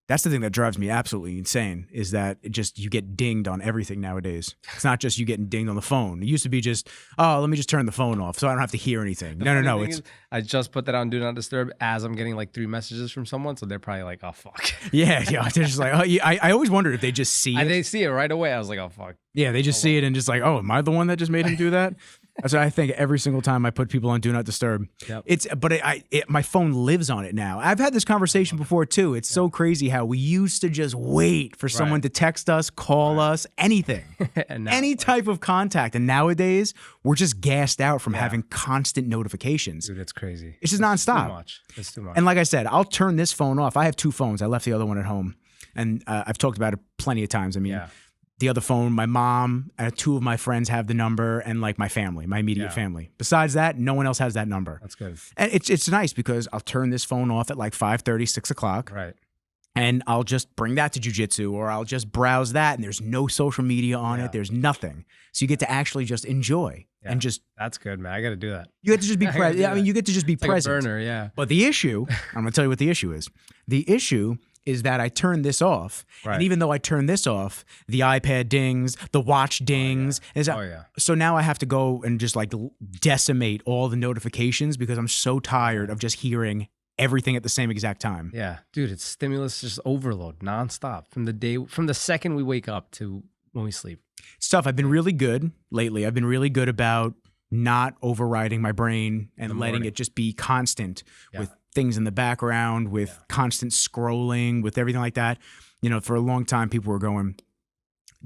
That's the thing that drives me absolutely insane is that you get dinged on everything nowadays. It's not just you getting dinged on the phone. It used to be just, oh, let me just turn the phone off so I don't have to hear anything. No. I just put that on Do Not Disturb as I'm getting like 3 messages from someone. So they're probably like, oh, fuck. Yeah. They're just like, oh, yeah. I always wondered if they just see it. They see it right away. I was like, oh, fuck. Yeah, they just see it and just like, oh, am I the one that just made him do that? That's what I think every single time I put people on Do Not Disturb. Yep. My phone lives on it now. I've had this conversation before too. It's so crazy how we used to just wait for someone to text us, call us, anything, any type of contact. And nowadays we're just gassed out from having constant notifications. Dude, it's crazy. It's just nonstop. It's too much. And like I said, I'll turn this phone off. I have 2 phones. I left the other one at home, and I've talked about it plenty of times. I mean. Yeah. The other phone, my mom, 2 of my friends have the number, and like my family, my immediate family. Besides that, no one else has that number. That's good. And it's nice because I'll turn this phone off at like 5:30, 6 o'clock. Right. And I'll just bring that to jiu-jitsu, or I'll just browse that, and there's no social media on it. There's nothing. So you get to actually just enjoy and just. That's good, man. I got to do that. You get to just be present. I mean, you get to just be present. Like a burner, yeah. But the issue, I'm going to tell you what the issue is. The issue is that I turn this off. Right. And even though I turn this off, the iPad dings, the watch dings. So now I have to go and just like decimate all the notifications because I'm so tired of just hearing everything at the same exact time. Yeah, dude, it's stimulus just overload nonstop from the second we wake up to when we sleep. It's tough. I've been really good lately. I've been really good about not overriding my brain and letting it just be constant with things in the background, with constant scrolling, with everything like that. You know, for a long time, people were going,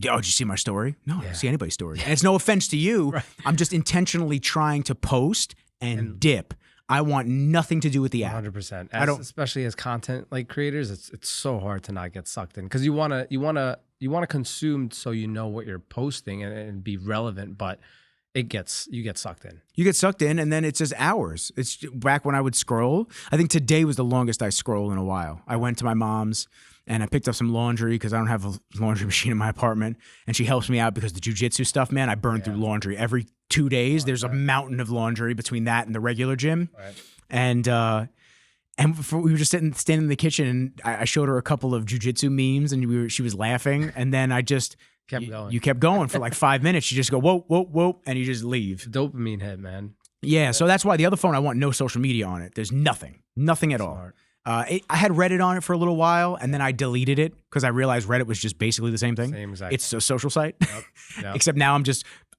oh, did you see my story? No, I don't see anybody's story. And it's no offense to you. Right. I'm just intentionally trying to post and dip. I want nothing to do with the app. 100%. Especially as content like creators, it's so hard to not get sucked in because you wanna consume so you know what you're posting and be relevant, but you get sucked in. You get sucked in, and then it's just hours. It's back when I would scroll. I think today was the longest I scrolled in a while. I went to my mom's and I picked up some laundry because I don't have a laundry machine in my apartment, and she helps me out because the jiu-jitsu stuff, man, I burn through laundry every 2 days. There's a mountain of laundry between that and the regular gym, and we were just standing in the kitchen, and I showed her a couple of jiu-jitsu memes, and she was laughing, and then I just. You kept going for like 5 minutes. You just go, whoa, whoa, whoa, and you just leave. Dopamine hit, man. Yeah, so that's why the other phone, I want no social media on it. There's nothing at all. I had Reddit on it for a little while, and then I deleted it because I realized Reddit was just basically the same thing. Exactly. It's a social site, except now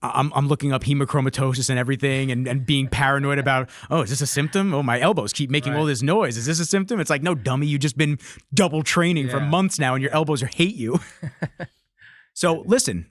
I'm looking up hemochromatosis and everything and being paranoid about, oh, is this a symptom? Oh, my elbows keep making all this noise. Is this a symptom? It's like, no, dummy, you've just been double training for months now, and your elbows hate you. So listen,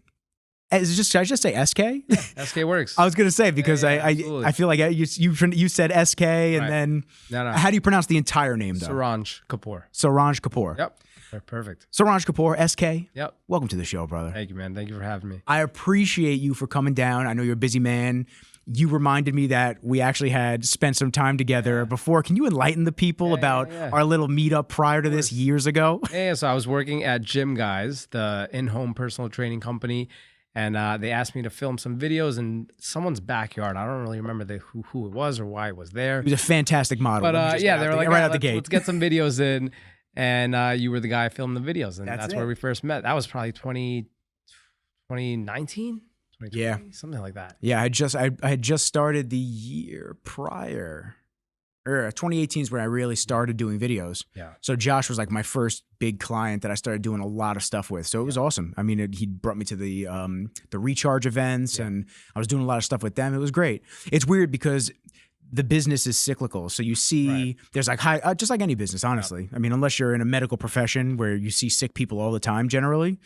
should I just say SK? Yeah, SK works. I was gonna say because I feel like you said SK and then no. How do you pronounce the entire name though? Saransh Kapoor. Saransh Kapoor. Yep. Perfect. Saransh Kapoor, SK. Yep. Welcome to the show, brother. Thank you, man. Thank you for having me. I appreciate you for coming down. I know you're a busy man. You reminded me that we actually had spent some time together before. Can you enlighten the people about our little meetup prior to this years ago? Yeah, so I was working at Gym Guys, the in-home personal training company, and they asked me to film some videos in someone's backyard. I don't really remember who it was or why it was there. It was a fantastic model. But they were like, right out the gate. Let's get some videos in. And you were the guy filming the videos, and that's where we first met. That was probably 2019? Yeah, something like that. Yeah, I had just started the year prior. 2018 is when I really started doing videos. Yeah. So Josh was like my first big client that I started doing a lot of stuff with. So it was awesome. I mean, he brought me to the recharge events, and I was doing a lot of stuff with them. It was great. It's weird because the business is cyclical. So you see, there's like just like any business, honestly. I mean, unless you're in a medical profession where you see sick people all the time, generally.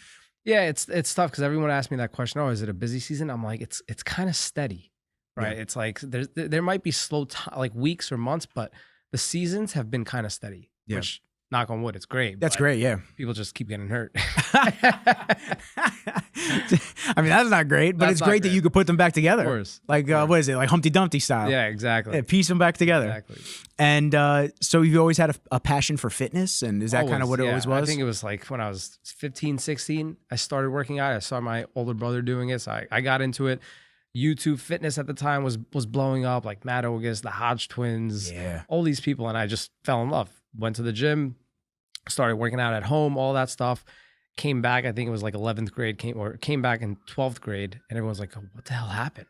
Yeah, it's tough because everyone asks me that question. Oh, is it a busy season? I'm like, it's kind of steady, right? Yeah. It's like there might be slow like weeks or months, but the seasons have been kind of steady. Yeah. Which, knock on wood, it's great. That's great. Yeah. People just keep getting hurt. I mean, that's not great, but it's great that you could put them back together. Of course. Like, what is it? Like Humpty Dumpty style. Yeah, exactly. Yeah, piece them back together. Exactly. And so you've always had a passion for fitness, and is that kind of what it always was? I think it was like when I was 15, 16, I started working out. I saw my older brother doing it, so I got into it. YouTube fitness at the time was blowing up, like Matt Ogus, the Hodge twins, all these people, and I just fell in love. Went to the gym, started working out at home, all that stuff. Came back, I think it was like 11th grade, came back in 12th grade, and everyone's like, oh, what the hell happened?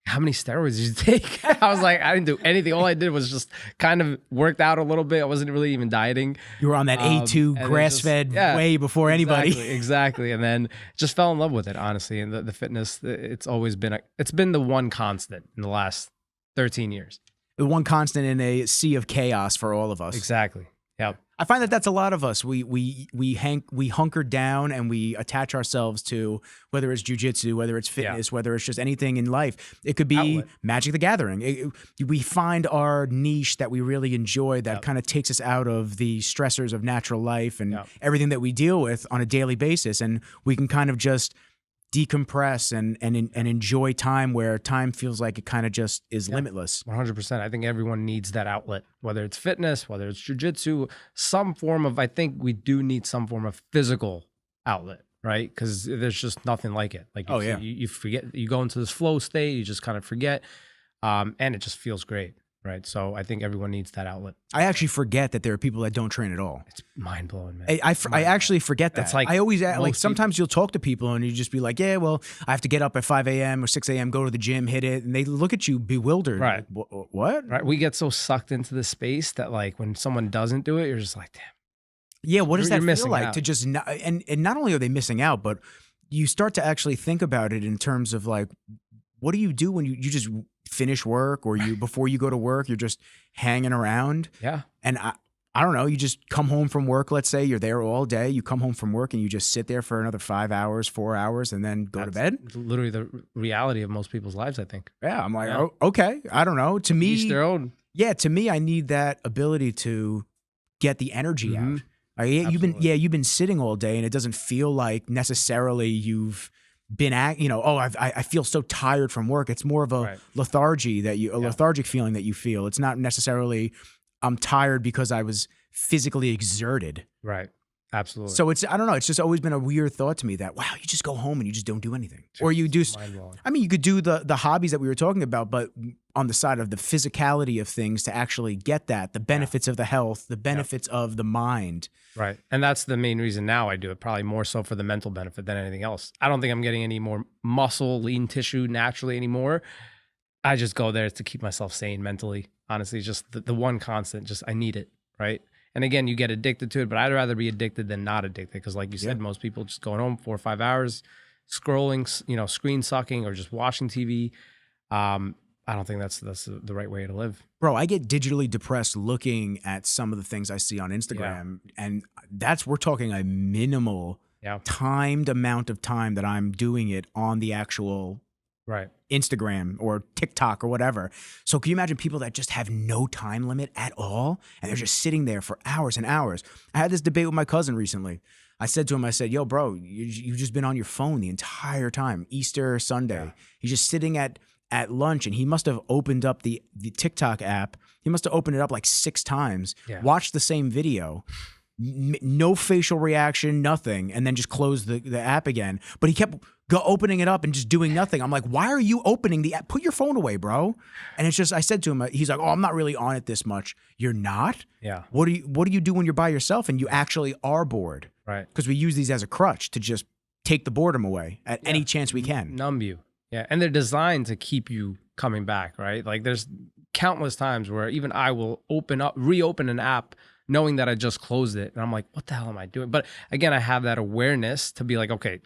How many steroids did you take? I was like, I didn't do anything. All I did was just kind of worked out a little bit. I wasn't really even dieting. You were on that A2 grass-fed way before anybody. Exactly. And then just fell in love with it, honestly. And the fitness, it's always been, it's been the one constant in the last 13 years. The one constant in a sea of chaos for all of us. Exactly. Yep. I find that that's a lot of us. We hunker down and we attach ourselves to, whether it's jujitsu, whether it's fitness, whether it's just anything in life. It could be Magic the Gathering. We find our niche that we really enjoy that kind of takes us out of the stressors of natural life and everything that we deal with on a daily basis, and we can kind of just decompress and enjoy time where time feels like it kind of just is limitless. 100%. I think everyone needs that outlet, whether it's fitness, whether it's jujitsu, some form of, I think we do need some form of physical outlet, right? Because there's just nothing like it. Like, you forget, you go into this flow state, you just kind of forget, and it just feels great. Right. So I think everyone needs that outlet. I actually forget that there are people that don't train at all. It's mind blowing, man. I actually forget that. That's like, I always, like, sometimes you'll talk to people and you just be like, yeah, well, I have to get up at 5 a.m. or 6 a.m., go to the gym, hit it. And they look at you bewildered. Right. Like, what? Right. We get so sucked into the space that, like, when someone doesn't do it, you're just like, damn. Yeah. What does that feel like out. to just not, and not only are they missing out, but you start to actually think about it in terms of, like, what do you do when you just finish work, or you, before you go to work, you're just hanging around? Yeah. And I don't know, you just come home from work, let's say you're there all day, you come home from work and you just sit there for another 5 hours, 4 hours, and then go to bed? Literally the reality of most people's lives, I think. Yeah. I'm like, oh, okay. I don't know. To me, each their own. Yeah. To me, I need that ability to get the energy out. You've been sitting all day and it doesn't feel like necessarily you've been I feel so tired from work. It's more of a lethargy lethargic feeling that you feel. It's not necessarily I'm tired because I was physically exerted. Right. Absolutely. So I don't know. It's just always been a weird thought to me that, wow, you just go home and you just don't do anything. Or you do, I mean, you could do the hobbies that we were talking about, but on the side of the physicality of things to actually get that, the benefits of the health, the benefits of the mind. Right. And that's the main reason now I do it, probably more so for the mental benefit than anything else. I don't think I'm getting any more muscle, lean tissue naturally anymore. I just go there to keep myself sane mentally. Honestly, just the one constant, just I need it. Right. And again, you get addicted to it, but I'd rather be addicted than not addicted. Because like you said, most people just going home 4 or 5 hours, scrolling, screen sucking, or just watching TV. I don't think that's the right way to live. Bro, I get digitally depressed looking at some of the things I see on Instagram. And we're talking a minimal timed amount of time that I'm doing it on the actual Instagram or TikTok or whatever. So can you imagine people that just have no time limit at all? And they're just sitting there for hours and hours. I had this debate with my cousin recently. I said to him, yo, bro, you've just been on your phone the entire time, Easter, Sunday. Yeah. He's just sitting at lunch, and he must have opened up the TikTok app. He must have opened it up like 6 times, watched the same video, no facial reaction, nothing, and then just closed the app again. But he kept opening it up and just doing nothing. I'm like, why are you opening the app? Put your phone away, bro. And it's just, I said to him, he's like, oh, I'm not really on it this much. You're not? Yeah. What do you do when you're by yourself and you actually are bored? Right. Because we use these as a crutch to just take the boredom away at any chance we can. Numb you. Yeah. And they're designed to keep you coming back, right? Like there's countless times where even I will reopen an app knowing that I just closed it. And I'm like, what the hell am I doing? But again, I have that awareness to be like, okay,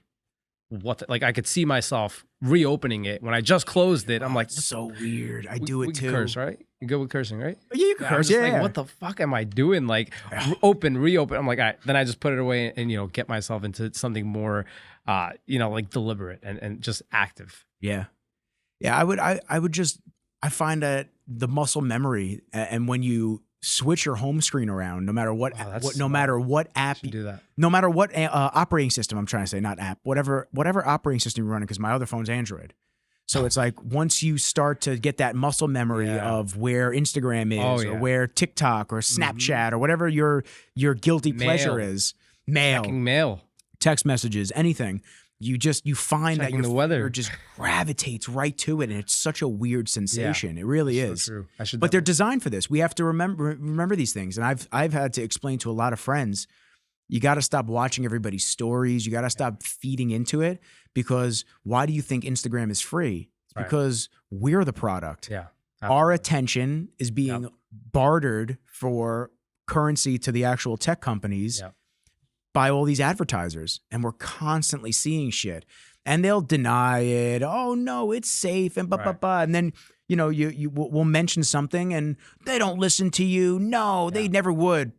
like I could see myself reopening it when I just closed it. I'm like, it's so weird. I do it too. Curse, right? You good with cursing, right? Yeah, you can curse. Yeah. Like, what the fuck am I doing? Like reopen. I'm like, all right. Then I just put it away and get myself into something more, like deliberate and just active. Yeah. Yeah. I find that the muscle memory, and when you switch your home screen around, no matter what app, do that. No matter what operating system, I'm trying to say, not app, whatever operating system you're running, because my other phone's Android. So it's like once you start to get that muscle memory of where Instagram is, or where TikTok or Snapchat or whatever your guilty pleasure is, mail, text messages, anything. You find checking that the weather just gravitates right to it, and it's such a weird sensation. It really is. So true. But they're designed for this. We have to remember these things, and I've had to explain to a lot of friends You got to stop watching everybody's stories. You got to stop feeding into it, because why do you think Instagram is free? It's because we're the product. Yeah. Our attention is being bartered for currency to the actual tech companies by all these advertisers. And we're constantly seeing shit. And they'll deny it. Oh, no, it's safe. And And then, you know, we'll mention something and they don't listen to you. No, they never would.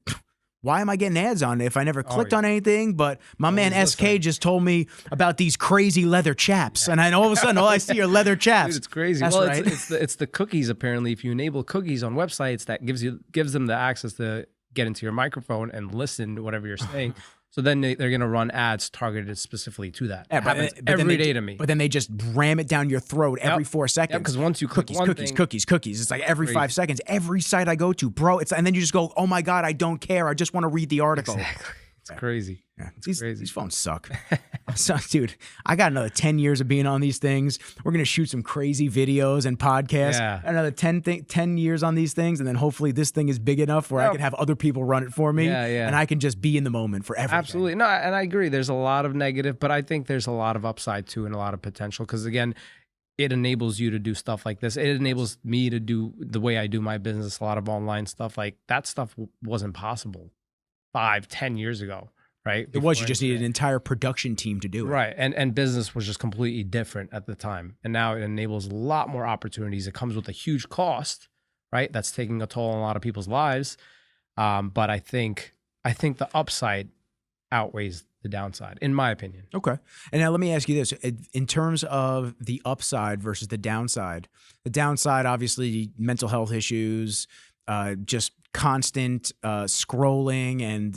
Why am I getting ads on it if I never clicked on anything? But my man SK just told me about these crazy leather chaps. And all of a sudden, all I see are leather chaps. Dude, it's crazy. That's well, right. it's the cookies, apparently. If you enable cookies on websites, that gives them the access to get into your microphone and listen to whatever you're saying. So then they're going to run ads targeted specifically to that. Yeah, it happens every day to me. But then they just ram it down your throat every 4 seconds. Because once you click cookies. It's like every 5 seconds. Every site I go to, bro. And then you just go, oh my God, I don't care. I just want to read the article. Exactly. It's crazy. Yeah, these phones suck. So, dude, I got another 10 years of being on these things. We're going to shoot some crazy videos and podcasts. Yeah. Another 10 years on these things. And then hopefully this thing is big enough where I can have other people run it for me. And I can just be in the moment for everything. Absolutely. No, and I agree. There's a lot of negative, but I think there's a lot of upside too and a lot of potential. Because again, it enables you to do stuff like this. It enables me to do the way I do my business, a lot of online stuff. Like that stuff wasn't possible 5-10 years ago. Right. It was, you just needed an entire production team to do it. Right. And business was just completely different at the time. And now it enables a lot more opportunities. It comes with a huge cost, right? That's taking a toll on a lot of people's lives. But I think the upside outweighs the downside, in my opinion. Okay. And now let me ask you this. In terms of the upside versus the downside, obviously, mental health issues, just constant scrolling and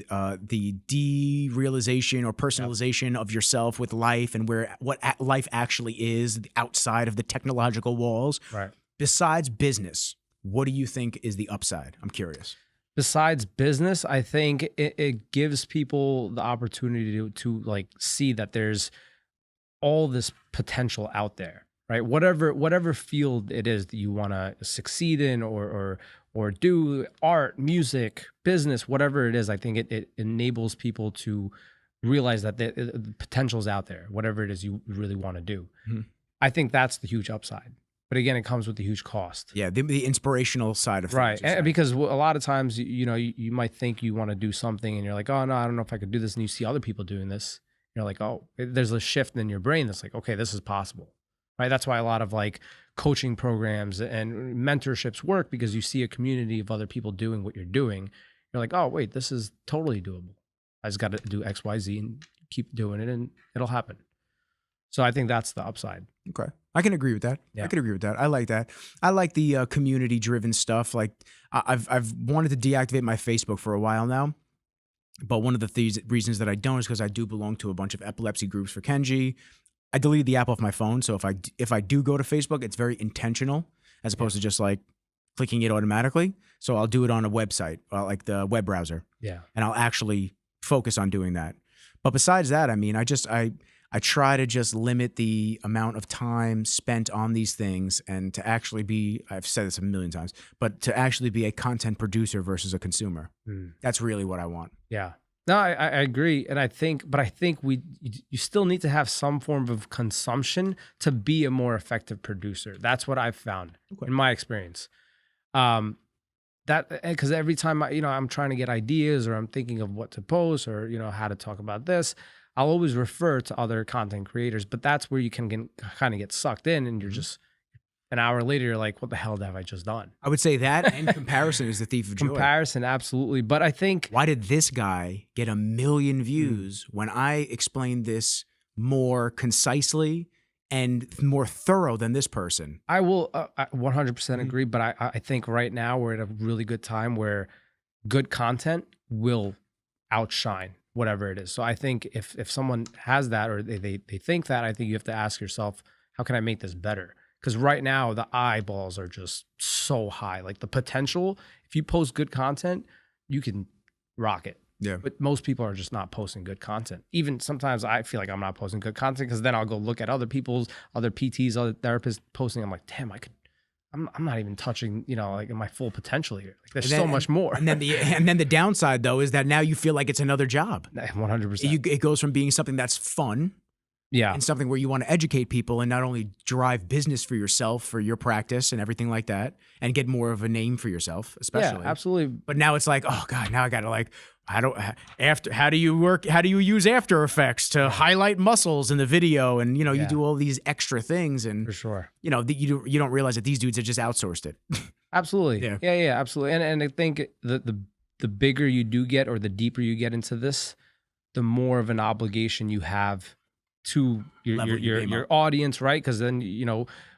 the derealization or personalization of yourself with life and what life actually is outside of the technological walls. Right. Besides business, what do you think is the upside? I'm curious. Besides business, I think it gives people the opportunity to like see that there's all this potential out there, right? Whatever field it is that you want to succeed in or do, art, music, business, whatever it is, I think it enables people to realize that the potential's out there, whatever it is you really want to do. Mm-hmm. I think that's the huge upside. But again, it comes with a huge cost. Yeah, the inspirational side of things. Right, and because a lot of times, you might think you want to do something and you're like, oh, no, I don't know if I could do this. And you see other people doing this. You're like, oh, there's a shift in your brain that's like, okay, this is possible. Right? That's why a lot of like coaching programs and mentorships work, because you see a community of other people doing what you're doing. You're like, oh, wait, this is totally doable. I just got to do X, Y, Z and keep doing it and it'll happen. So I think that's the upside. Okay. I can agree with that. Yeah. I can agree with that. I like that. I like the community driven stuff. Like I've wanted to deactivate my Facebook for a while now. But one of the reasons that I don't is because I do belong to a bunch of epilepsy groups for Kenji. I deleted the app off my phone, so if I do go to Facebook, it's very intentional as opposed to just like clicking it automatically. So I'll do it on a website, like the web browser. Yeah. And I'll actually focus on doing that. But besides that, I mean, I try to just limit the amount of time spent on these things and to actually be, I've said this a million times, but to actually be a content producer versus a consumer. That's really what I want. Yeah. No, I agree. And I think you still need to have some form of consumption to be a more effective producer. That's what I've found in my experience. Because every time I'm trying to get ideas or I'm thinking of what to post or, how to talk about this, I'll always refer to other content creators, but that's where you can kind of get sucked in and you're just an hour later, you're like, what the hell have I just done? I would say that and comparison is the thief of joy. Comparison, absolutely. But I think... Why did this guy get 1 million views when I explained this more concisely and more thorough than this person? I will 100% agree, but I think right now we're at a really good time where good content will outshine whatever it is. So I think if someone has that or they think that, I think you have to ask yourself, how can I make this better? Because right now the eyeballs are just so high. Like the potential, if you post good content, you can rock it. Yeah. But most people are just not posting good content. Even sometimes I feel like I'm not posting good content because then I'll go look at other PTs, other therapists posting. I'm like, damn, I I'm not even touching, like my full potential here. Like there's And so much more. And then the downside though is that now you feel like it's another job. 100%. It goes from being something that's fun, and something where you want to educate people and not only drive business for yourself, for your practice and everything like that, and get more of a name for yourself, especially. Yeah, absolutely. But now it's like, oh God, now I got to like, how do you use After Effects to highlight muscles in the video? And, you do all these extra things, and for sure, you don't realize that these dudes have just outsourced it. Absolutely. Yeah, absolutely. And I think the bigger you do get, or the deeper you get into this, the more of an obligation you have to your audience, right? Because then,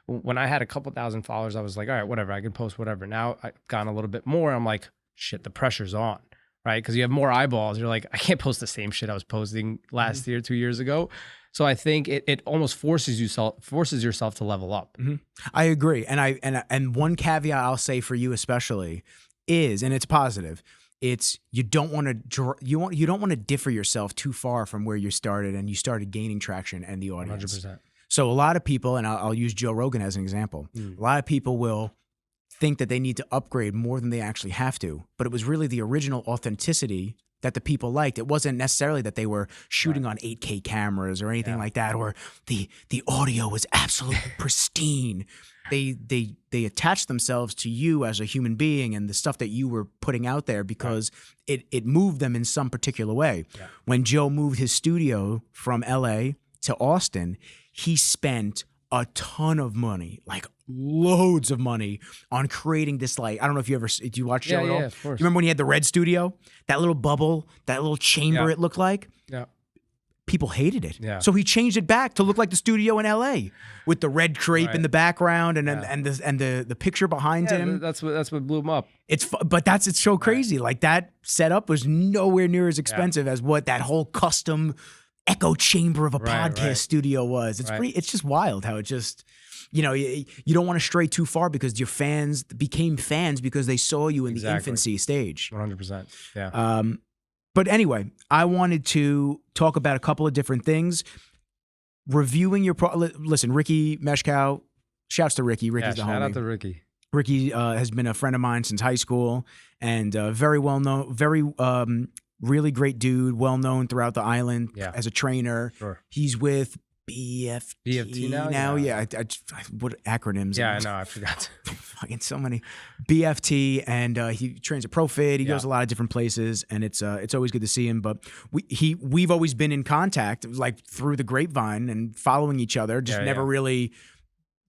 when I had a couple thousand followers, I was like, all right, whatever, I can post whatever. Now I've gone a little bit more. I'm like, shit, the pressure's on, right? Because you have more eyeballs. You're like, I can't post the same shit I was posting last year, 2 years ago. So I think it almost forces yourself to level up. Mm-hmm. I agree. And one caveat I'll say for you especially is, and it's positive, it's you don't want to differ yourself too far from where you started, and you started gaining traction and the audience. 100%. So a lot of people, and I'll use Joe Rogan as an example, a lot of people will think that they need to upgrade more than they actually have to, but it was really the original authenticity that the people liked. It wasn't necessarily that they were shooting on 8K cameras or anything like that, or the audio was absolutely pristine. They attached themselves to you as a human being and the stuff that you were putting out there because it moved them in some particular way. Yeah. When Joe moved his studio from LA to Austin, he spent a ton of money, like loads of money, on creating this, like, I don't know if do you watch Joe at all? Yeah, of course. You remember when he had the red studio? That little bubble, that little chamber it looked like? Yeah. People hated it. Yeah. So he changed it back to look like the studio in LA with the red crepe in the background and the picture behind him. That's what blew him up. It's so crazy. Like that setup was nowhere near as expensive as what that whole custom echo chamber of a podcast studio was. It's just wild how it just, you don't want to stray too far because your fans became fans because they saw you in the infancy stage. 100%. Yeah. But anyway, I wanted to talk about a couple of different things. Reviewing your listen, Ricky Meshkow, shouts to Ricky. Ricky's the homie. Shout out to Ricky. Ricky has been a friend of mine since high school, and very well known, really great dude, well known throughout the island as a trainer. Sure. He's with BFT now. Yeah. What acronyms? Yeah, I know. I forgot. Fucking so many. BFT, and he trains at ProFit. He goes a lot of different places, and it's always good to see him. But we've always been in contact, like through the grapevine and following each other. Just never really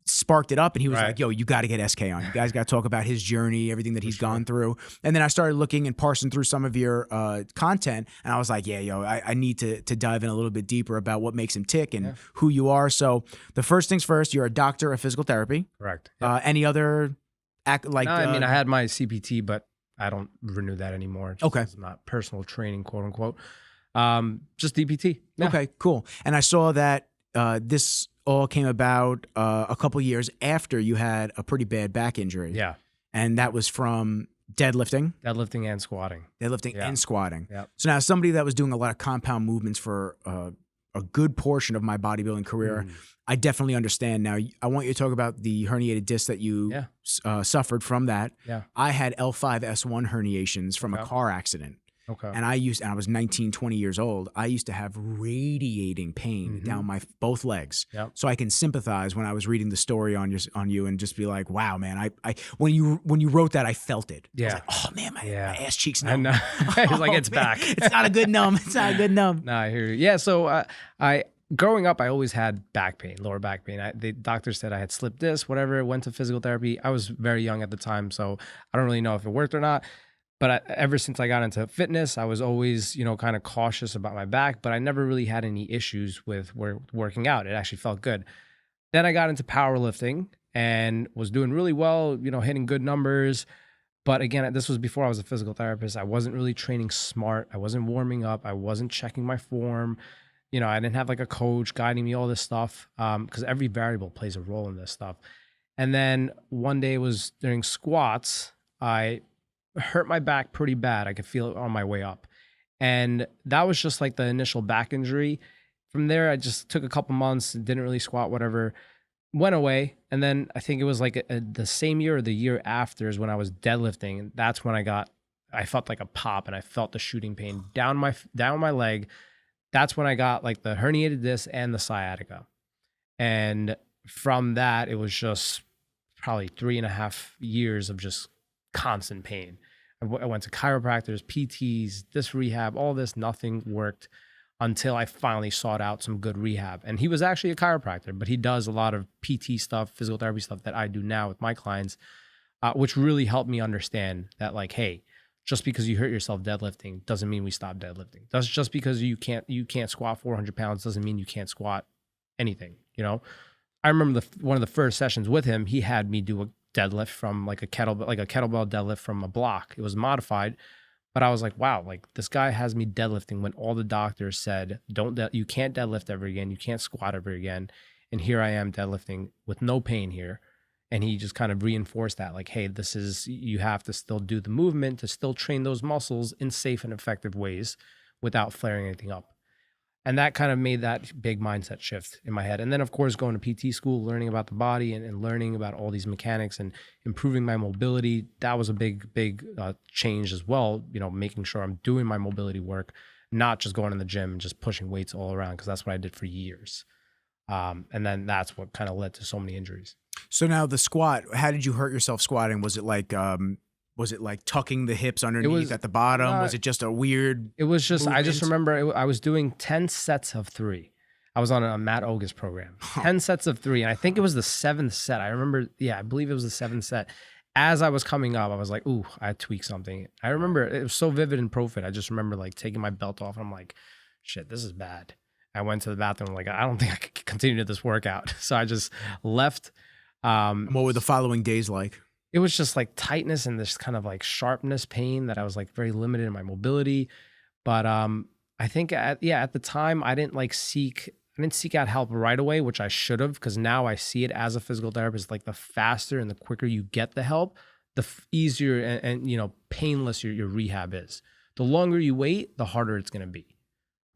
sparked it up, and he was like, yo, you got to get SK on. You guys got to talk about his journey, everything that he's gone through. And then I started looking and parsing through some of your content, and I was like, I need to dive in a little bit deeper about what makes him tick and who you are. So the first things first, you're a doctor of physical therapy. Correct. Any other I had my CPT, but I don't renew that anymore. It's not personal training, quote unquote. Just DPT. Yeah. Okay, cool. And I saw that this all came about a couple years after you had a pretty bad back injury. Yeah. And that was from deadlifting and squatting. And squatting. Yep. So now, somebody that was doing a lot of compound movements for a good portion of my bodybuilding career, I definitely understand. Now, I want you to talk about the herniated disc that you suffered from that. Yeah. I had L5-S1 herniations from a car accident. Okay. And I was 19, 20 years old. I used to have radiating pain down my both legs. Yep. So I can sympathize when I was reading the story on you and just be like, wow, man, I when you wrote that, I felt it. Yeah. I was like, oh man, my ass cheeks numb. I know. He's like, it's back. It's not a good numb. It's not a good numb. Nah, I hear you. Yeah. So I growing up, I always had back pain, lower back pain. The doctor said I had slipped disc, whatever. Went to physical therapy. I was very young at the time, so I don't really know if it worked or not. But ever since I got into fitness, I was always, kind of cautious about my back, but I never really had any issues with working out. It actually felt good. Then I got into powerlifting and was doing really well, hitting good numbers. But again, this was before I was a physical therapist. I wasn't really training smart. I wasn't warming up. I wasn't checking my form. I didn't have like a coach guiding me, all this stuff, because every variable plays a role in this stuff. And then one day it was during squats, I hurt my back pretty bad. I could feel it on my way up. And that was just like the initial back injury. From there, I just took a couple months, didn't really squat, whatever. went away. And then I think it was like the same year or the year after is when I was deadlifting. And that's when I felt like a pop and I felt the shooting pain down my leg. That's when I got like the herniated disc and the sciatica. And from that, it was just probably 3.5 years of just constant pain. I went to chiropractors, PTs, this rehab, all this, nothing worked until I finally sought out some good rehab. And he was actually a chiropractor, but he does a lot of PT stuff, physical therapy stuff that I do now with my clients, which really helped me understand that like, hey, just because you hurt yourself deadlifting doesn't mean we stop deadlifting. That's just because you can't squat 400 pounds doesn't mean you can't squat anything, you know? I remember one of the first sessions with him, he had me do a deadlift from like a kettlebell deadlift from a block. It was modified, but I was like, wow, like this guy has me deadlifting when all the doctors said, you can't deadlift ever again. You can't squat ever again. And here I am deadlifting with no pain here. And he just kind of reinforced that like, hey, you have to still do the movement to still train those muscles in safe and effective ways without flaring anything up. And that kind of made that big mindset shift in my head. And then, of course, going to PT school, learning about the body and learning about all these mechanics and improving my mobility, that was a big change as well, you know, making sure I'm doing my mobility work, not just going in the gym and just pushing weights all around, because that's what I did for years. And then that's what kind of led to so many injuries. So now the squat, how did you hurt yourself squatting? Was it like tucking the hips underneath at the bottom? Was it just a weird It was just, movement? I just remember I was doing 10 sets of 3. I was on a Matt Ogus program, 10 sets of 3. And I think it was the 7th set. I remember, I believe it was the 7th set. As I was coming up, I was like, ooh, I tweaked something. I remember it was so vivid in ProFit. I just remember like taking my belt off. And I'm like, shit, this is bad. I went to the bathroom. Like, I don't think I could continue this workout. So I just left. What were the following days like? It was just like tightness and this kind of like sharpness pain that I was like very limited in my mobility. But I think at the time I didn't seek out help right away, which I should have, because now I see it as a physical therapist, like the faster and the quicker you get the help, the easier and you know, painless your rehab is. The longer you wait, the harder it's going to be.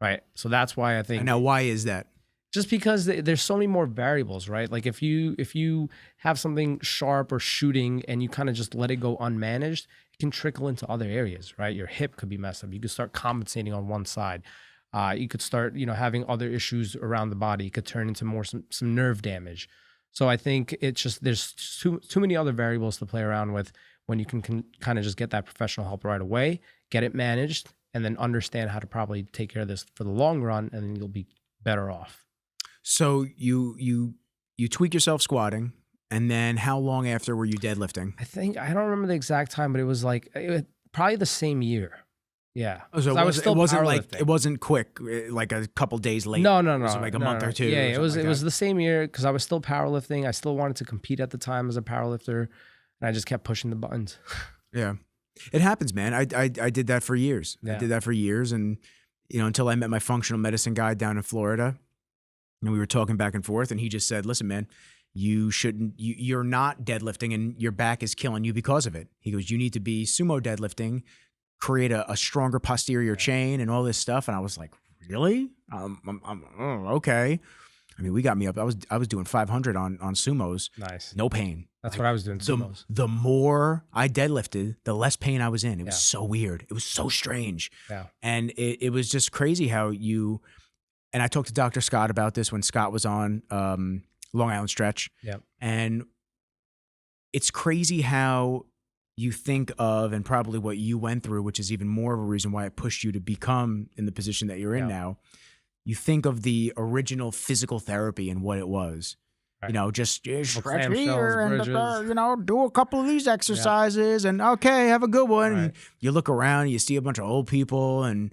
Right. So that's why I think. And now, why is that? Just because there's so many more variables, right? Like if you have something sharp or shooting and you kind of just let it go unmanaged, it can trickle into other areas, right? Your hip could be messed up. You could start compensating on one side. You could start, you know, having other issues around the body. It could turn into some nerve damage. So I think it's just there's too many other variables to play around with when you can kind of just get that professional help right away, get it managed, and then understand how to probably take care of this for the long run, and then you'll be better off. So you tweak yourself squatting, and then how long after were you deadlifting? I don't remember the exact time, but it was like probably the same year. Yeah. Oh, so I was still it wasn't quick, like a couple days late. No. It was like a month or two. Yeah, it was like the same year because I was still powerlifting. I still wanted to compete at the time as a powerlifter, and I just kept pushing the buttons. Yeah. It happens, man. I did that for years. Yeah. I did that for years, and you know, until I met my functional medicine guy down in Florida. And we were talking back and forth, and he just said, listen, man, you're not deadlifting and your back is killing you because of it. He goes, you need to be sumo deadlifting, create a stronger posterior chain and all this stuff. And I was like, really? Okay. I mean, we got me up. I was doing 500 on sumos. Nice. No pain. That's what I was doing. Sumos. The more I deadlifted, the less pain I was in. It was so weird. It was so strange. Yeah. And it was just crazy how and I talked to Dr. Scott about this when Scott was on Long Island Stretch. Yeah. And it's crazy how you think of, and probably what you went through, which is even more of a reason why it pushed you to become in the position that you're in now. You think of the original physical therapy and what it was. Right. You know, just stretch here and, you know, do a couple of these exercises and okay, have a good one. Right. And you look around, you see a bunch of old people and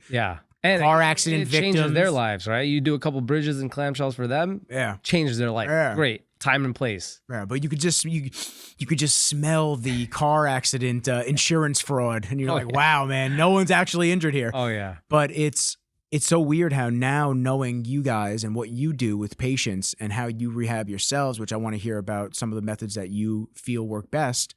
and car accident victims. Changes their lives, right? You do a couple bridges and clamshells for them. Yeah. Changes their life. Yeah. Great. Time and place. Yeah, but you could just smell the car accident insurance fraud, and you're like, wow, man, no one's actually injured here. Oh yeah. But it's so weird how now knowing you guys and what you do with patients and how you rehab yourselves, which I want to hear about some of the methods that you feel work best.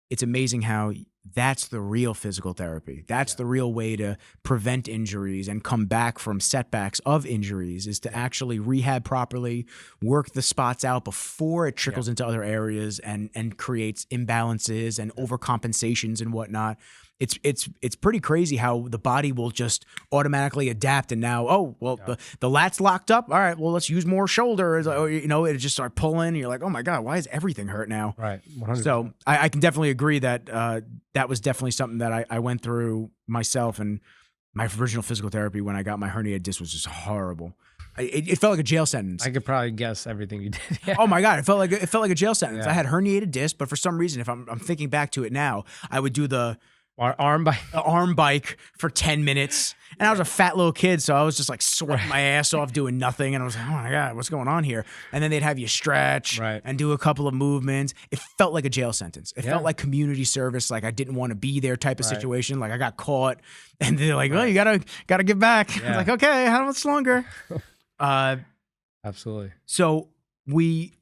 It's amazing how that's the real physical therapy. That's the real way to prevent injuries and come back from setbacks of injuries, is to actually rehab properly, work the spots out before it trickles into other areas and creates imbalances and overcompensations and whatnot. It's pretty crazy how the body will just automatically adapt. And now, the lat's locked up. All right, well, let's use more shoulder. Or, it just start pulling. And you're like, oh my God, why is everything hurt now? Right. 100%. So I can definitely agree that that was definitely something that I went through myself. And my original physical therapy when I got my herniated disc was just horrible. It felt like a jail sentence. I could probably guess everything you did. Yeah. Oh my God, it felt like a jail sentence. Yeah. I had herniated disc, but for some reason, if I'm thinking back to it now, I would do the arm bike for 10 minutes. And I was a fat little kid, so I was just like sweating my ass off doing nothing. And I was like, oh my God, what's going on here? And then they'd have you stretch and do a couple of movements. It felt like a jail sentence. It felt like community service, like I didn't want to be there type of situation. Like I got caught and they're like, well, you gotta get back. I was like, okay, how much longer? Absolutely. So we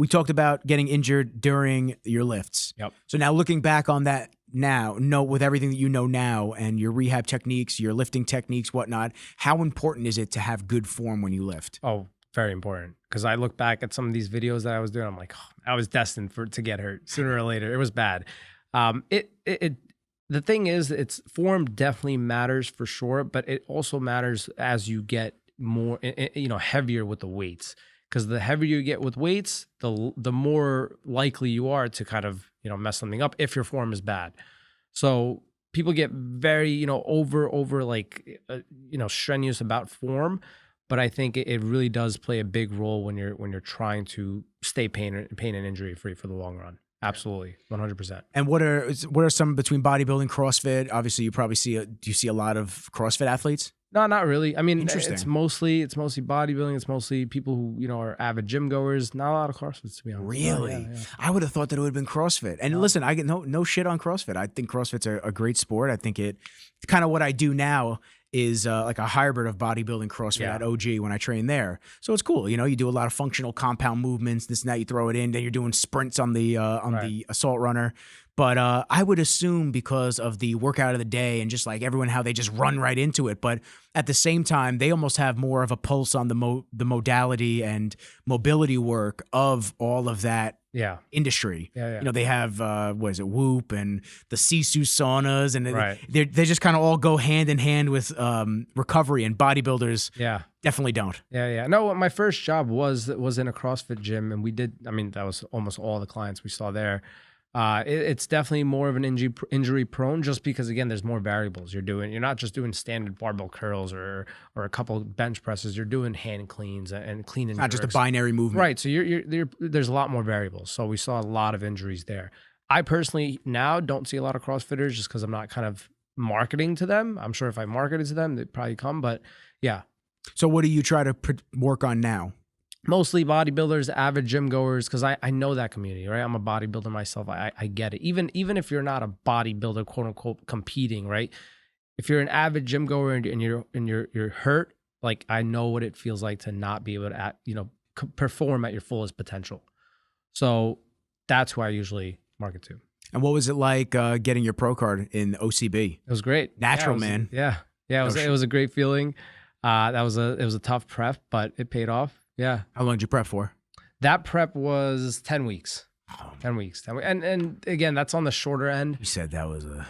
talked about getting injured during your lifts. Yep. So now looking back on that with everything that you know now and your rehab techniques, your lifting techniques, whatnot, how important is it to have good form when you lift? Oh, very important. Because I look back at some of these videos that I was doing, I'm like, oh, I was destined to get hurt sooner or later. It was bad. The thing is, it's form definitely matters for sure, but it also matters as you get more, heavier with the weights. Because the heavier you get with weights, the more likely you are to kind of, mess something up if your form is bad. So people get very, over like, strenuous about form. But I think it really does play a big role when you're trying to stay pain and injury free for the long run. Absolutely, 100%. And what are some between bodybuilding, CrossFit? Obviously, you probably do you see a lot of CrossFit athletes? No, not really. I mean, Interesting. it's mostly bodybuilding. It's mostly people who, are avid gym goers. Not a lot of CrossFits, to be honest. Really? Yeah. I would have thought that it would have been CrossFit. And listen, I get no shit on CrossFit. I think CrossFit's a great sport. I think it's kind of what I do now is like a hybrid of bodybuilding, CrossFit at OG when I train there. So it's cool. You do a lot of functional compound movements, this and that, you throw it in, then you're doing sprints on the assault runner. But I would assume because of the workout of the day and just like everyone, how they just run right into it. But at the same time, they almost have more of a pulse on the modality and mobility work of all of that industry. Yeah. They have, Whoop and the Sisu saunas, and they just kind of all go hand in hand with recovery, and bodybuilders definitely don't. Yeah. No, my first job was in a CrossFit gym, and that was almost all the clients we saw there. It's definitely more of an injury prone, just because, again, there's more variables you're not just doing standard barbell curls or a couple bench presses. You're doing hand cleans and clean and not just a binary movement. Right. So there's a lot more variables. So we saw a lot of injuries there. I personally now don't see a lot of CrossFitters just because I'm not kind of marketing to them. I'm sure if I marketed to them, they'd probably come, but yeah. So what do you try to work on now? Mostly bodybuilders, avid gym goers, because I know that community, right? I'm a bodybuilder myself. I get it. Even if you're not a bodybuilder, quote unquote, competing, right? If you're an avid gym goer and you're hurt, like I know what it feels like to not be able to perform at your fullest potential. So that's who I usually market to. And what was it like getting your pro card in OCB? It was great. Natural, man. Yeah. It was a great feeling. It was a tough prep, but it paid off. Yeah. How long did you prep for? That prep was 10 weeks. 10 weeks. And again, that's on the shorter end. You said that was a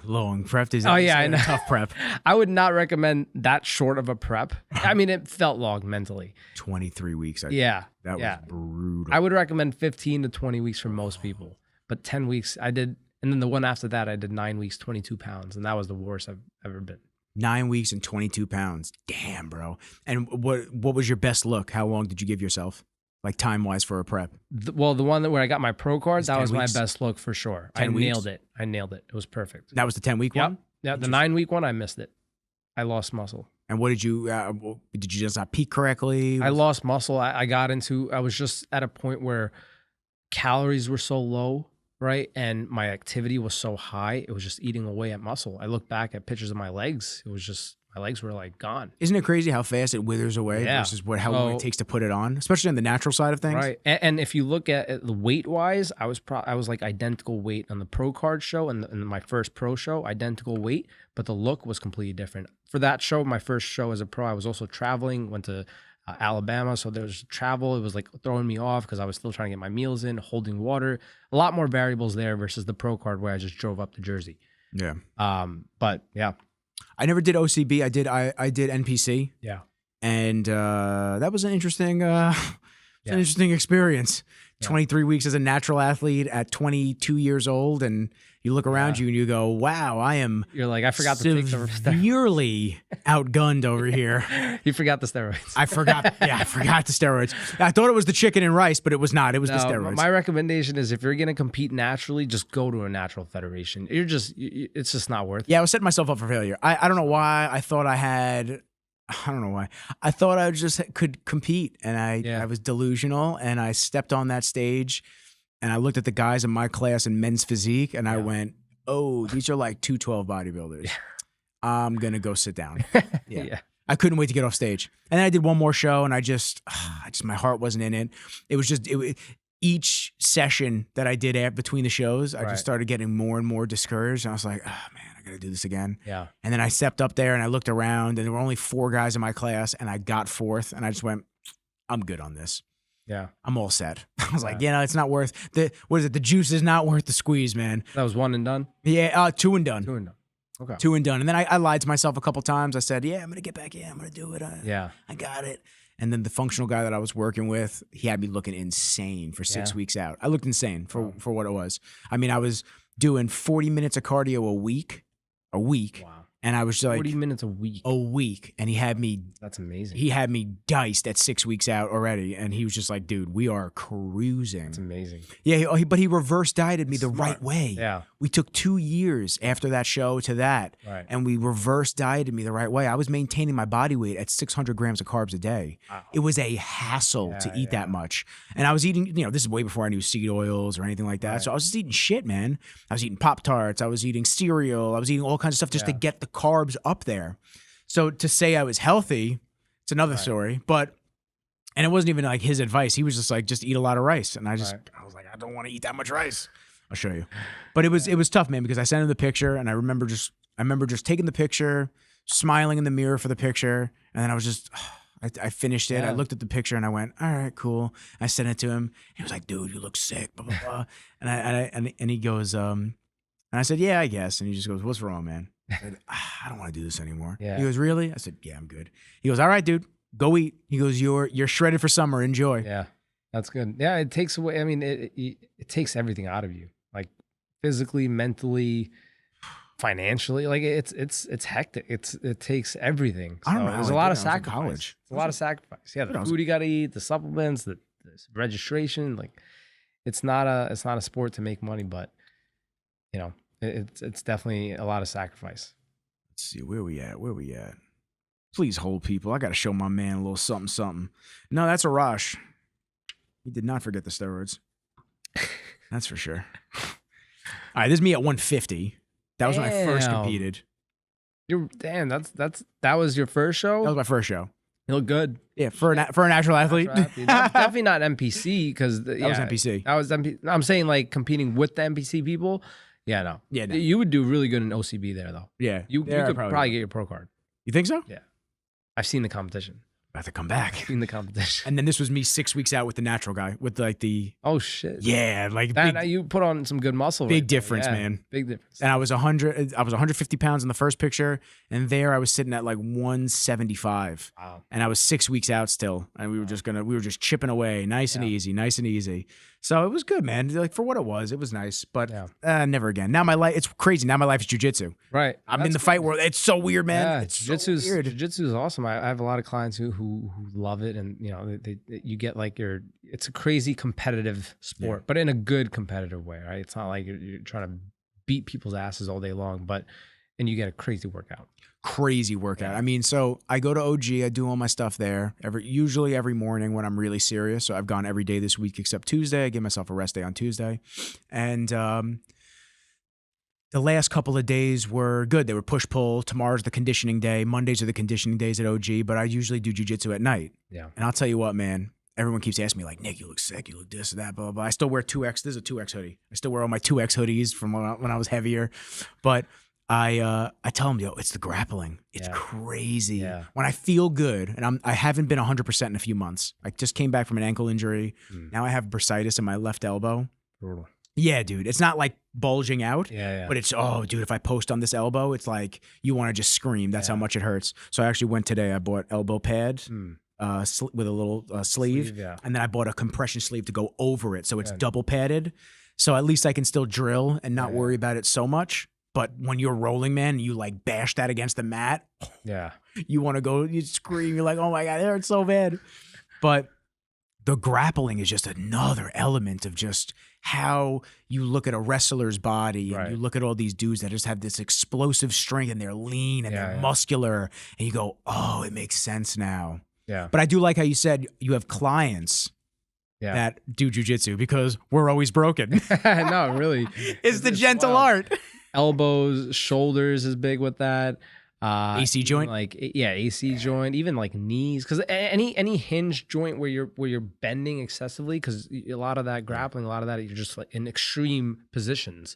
long prep. I know. Tough prep. I would not recommend that short of a prep. I mean, it felt long mentally. 23 weeks. That was brutal. I would recommend 15 to 20 weeks for most people. But 10 weeks I did. And then the one after that, I did 9 weeks, 22 pounds. And that was the worst I've ever been. 9 weeks and 22 pounds. Damn, bro. And what was your best look? How long did you give yourself, like time-wise, for a prep? The one where I got my pro card, that was my best look for sure. I nailed it. It was perfect. That was the 10-week one? Yeah, the 9-week one, I missed it. I lost muscle. And what did you just not peak correctly? I lost muscle. I was just at a point where calories were so low, right? And my activity was so high, it was just eating away at muscle. I look back at pictures of my legs. It was just, my legs were like gone. Isn't it crazy how fast it withers away versus how long it takes to put it on, especially on the natural side of things? Right. And if you look at the weight wise, I was like identical weight on the pro card show and my first pro show, identical weight, but the look was completely different. For that show, my first show as a pro, I was also traveling, went to Alabama. So there was travel. It was like throwing me off because I was still trying to get my meals in, holding water, a lot more variables there versus the pro card where I just drove up to Jersey. Yeah. But yeah. I never did OCB. I did NPC. Yeah. And that was an interesting interesting experience. 23 weeks as a natural athlete at 22 years old, and you look around you and you go, wow, You're like, I forgot to take the severely outgunned over here. You forgot the steroids. I forgot the steroids. I thought it was the chicken and rice, but it was not. It was the steroids. My recommendation is if you're going to compete naturally, just go to a natural federation. It's just not worth it. Yeah, I was setting myself up for failure. I don't know why. I thought I don't know why. I thought I just could compete, and I was delusional, and I stepped on that stage, and I looked at the guys in my class in men's physique, and I went, oh, these are like 212 bodybuilders. I'm going to go sit down. Yeah. I couldn't wait to get off stage. And then I did one more show, and I just my heart wasn't in it. It was just each session that I did between the shows, I just started getting more and more discouraged, and I was like, oh, man, I got to do this again. Yeah. And then I stepped up there and I looked around, and there were only 4 guys in my class, and I got 4th, and I just went, I'm good on this. Yeah. I'm all set. I was like, it's not worth the juice is not worth the squeeze, man. That was 1 and done? Yeah, 2 and done. 2 and done. Okay. 2 and done. And then I lied to myself a couple times. I said, I'm going to get back in. I'm going to do it. I got it. And then the functional guy that I was working with, he had me looking insane for 6 weeks out. I looked insane for what it was. I mean, I was doing 40 minutes of cardio a week. Wow. And I was like 40 minutes a week. And he had me. That's amazing. He had me diced at 6 weeks out already, and he was just like, "Dude, we are cruising." That's amazing. Yeah, but he reverse dieted me the right way. Yeah. We took 2 years after that show to that, and we reverse dieted me the right way. I was maintaining my body weight at 600 grams of carbs a day. Wow. It was a hassle to eat that much, and I was eating. This is way before I knew seed oils or anything like that. So I was just eating shit, man. I was eating Pop-Tarts. I was eating cereal. I was eating all kinds of stuff just to get the carbs up there. So to say I was healthy, it's another story. And it wasn't even like his advice. He was just like, just eat a lot of rice. And I was like, I don't want to eat that much rice. I'll show you. But it was tough, man, because I sent him the picture, and I remember just taking the picture, smiling in the mirror for the picture, and then I was just I finished it. I looked at the picture and I went, all right, cool. I sent it to him. He was like, dude, you look sick, blah blah blah. And he goes, and I said, yeah, I guess. And he just goes, what's wrong, man? I said, I don't want to do this anymore. Yeah. He goes, really? I said, yeah, I'm good. He goes, all right, dude, go eat. He goes, you're shredded for summer. Enjoy. Yeah, that's good. Yeah, it takes away. I mean, it takes everything out of you, like physically, mentally, financially. Like it's hectic. It takes everything. So I don't know. There's a lot of sacrifice. College. It's a lot of sacrifice. Yeah, the food you got to eat, the supplements, the registration. Like, it's not a sport to make money, but it's definitely a lot of sacrifice. Let's see, where we at? Please hold, people. I got to show my man a little something, something. No, that's Arash. He did not forget the steroids. That's for sure. All right, this is me at 150. That was when I first competed. That was your first show? That was my first show. You look good. Yeah, for a natural athlete. Definitely not NPC, because that was NPC. That was NPC. I'm saying like competing with the NPC people. Yeah, no. Yeah, no. You would do really good in OCB there, though. Yeah. You could probably get your pro card. You think so? Yeah. I've seen the competition. About to come back. I've seen the competition. And then this was me 6 weeks out with the natural guy, with like the... Oh, shit. Yeah, like... You put on some good muscle. Big difference, man. Big difference. And I was 150 pounds in the first picture, and there I was sitting at like 175. Wow. And I was 6 weeks out still, and we were just chipping away, nice and easy. So it was good, man. Like, for what it was nice, but never again. Now it's crazy. Now my life is jiu-jitsu. Right. I'm in the fight world. It's so weird, man. Yeah, it's so weird. Jiu-jitsu is awesome. I have a lot of clients who love it, and you get like it's a crazy competitive sport, but in a good competitive way, right? It's not like you're trying to beat people's asses all day long, and you get a crazy workout. Yeah. I mean, so I go to OG, I do all my stuff there usually every morning when I'm really serious. So I've gone every day this week except Tuesday. I give myself a rest day on Tuesday. And The last couple of days were good. They were push-pull. Tomorrow's the conditioning day. Mondays are the conditioning days at OG, but I usually do jiu-jitsu at night. Yeah. And I'll tell you what, man, everyone keeps asking me, like, Nick, you look sick. You look this, that, blah, blah, blah. I still wear 2X. This is a 2X hoodie. I still wear all my 2X hoodies from when I was heavier. But I tell them, yo, it's the grappling. It's crazy. Yeah. When I feel good, and I haven't been 100% in a few months. I just came back from an ankle injury. Now I have bursitis in my left elbow. Brutal. Yeah, dude. It's not like bulging out, Yeah. but it's, oh, dude, if I post on this elbow, it's like you want to just scream. That's how much it hurts. So I actually went today. I bought elbow pad with a little sleeve. And then I bought a compression sleeve to go over it. So it's double padded. So at least I can still drill and not worry about it so much. But when you're rolling, man, you like bash that against the mat. Yeah. You want to go, you scream. You're like, oh my God, it hurts so bad. But the grappling is just another element of just how you look at a wrestler's body and you look at all these dudes that just have this explosive strength and they're lean and they're muscular and you go, oh, it makes sense now. Yeah. But I do like how you said you have clients that do jujitsu because we're always broken. No, really. It's the gentle art. Elbows, shoulders is big with that. AC joint, AC joint, even like knees, because any hinge joint where you're bending excessively, because a lot of that grappling, a lot of that you're just like in extreme positions,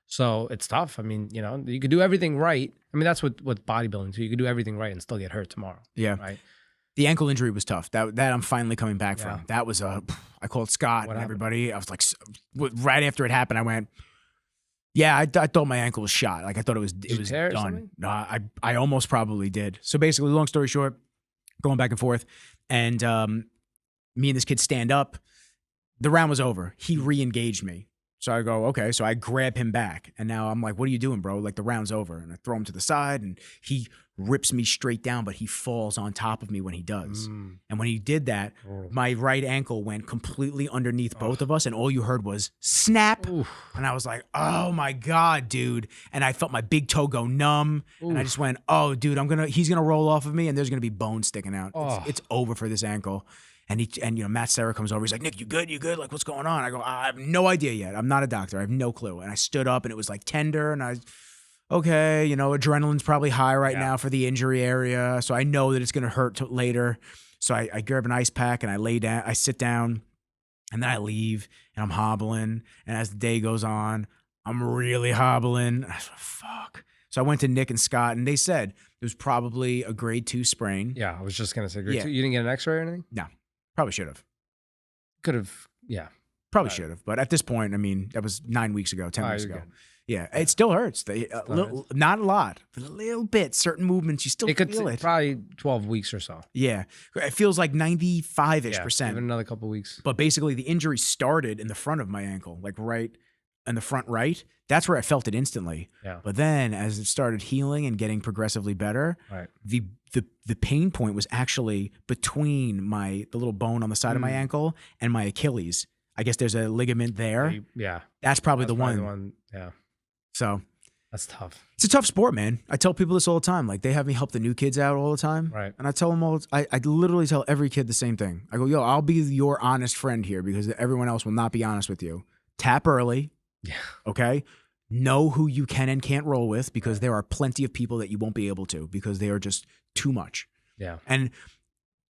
so it's tough. I mean, you could do everything right. I mean, that's with bodybuilding too. You could do everything right and still get hurt tomorrow. Yeah, right. The ankle injury was tough. That I'm finally coming back from. That was I called Scott and everybody. I was like, right after it happened, I went. Yeah, I thought my ankle was shot. Like I thought it was done. No, I almost probably did. So basically, long story short, going back and forth, and me and this kid stand up. The round was over. He re-engaged me. So I go, okay. So I grab him back. And now I'm like, what are you doing, bro? Like the round's over. And I throw him to the side and he rips me straight down, but he falls on top of me when he does. And when he did that, my right ankle went completely underneath both of us. And all you heard was snap. And I was like, oh my God, dude. And I felt my big toe go numb. And I just went, oh, dude, he's going to roll off of me and there's going to be bone sticking out. It's over for this ankle. And Matt Serra comes over. He's like, Nick, you good? You good? Like, what's going on? I go, I have no idea yet. I'm not a doctor. I have no clue. And I stood up and it was like tender. And okay, adrenaline's probably high right now for the injury area. So I know that it's going to hurt later. So I grab an ice pack and I lay down, I sit down and then I leave and I'm hobbling. And as the day goes on, I'm really hobbling. I was like, fuck. So I went to Nick and Scott and they said it was probably a grade 2 sprain. Yeah, I was just going to say grade 2. You didn't get an x-ray or anything? No. Probably should have. Could have, yeah. Probably should have. But at this point, I mean, that was 9 weeks ago, 10 weeks ago. Yeah, it still hurts. Not a lot, but a little bit. Certain movements, you still feel it. Probably 12 weeks or so. Yeah. It feels like 95-ish%. Even another couple weeks. But basically, the injury started in the front of my ankle, like right in the front right. That's where I felt it instantly. Yeah. But then as it started healing and getting progressively better, the pain point was actually between the little bone on the side of my ankle and my Achilles. I guess there's a ligament there. Yeah. That's probably the one. Yeah. So that's tough. It's a tough sport, man. I tell people this all the time. Like they have me help the new kids out all the time. Right. And I tell them I literally tell every kid the same thing. I go, yo, I'll be your honest friend here because everyone else will not be honest with you. Tap early. Yeah. Okay. Know who you can and can't roll with because there are plenty of people that you won't be able to because they are just too much. Yeah. And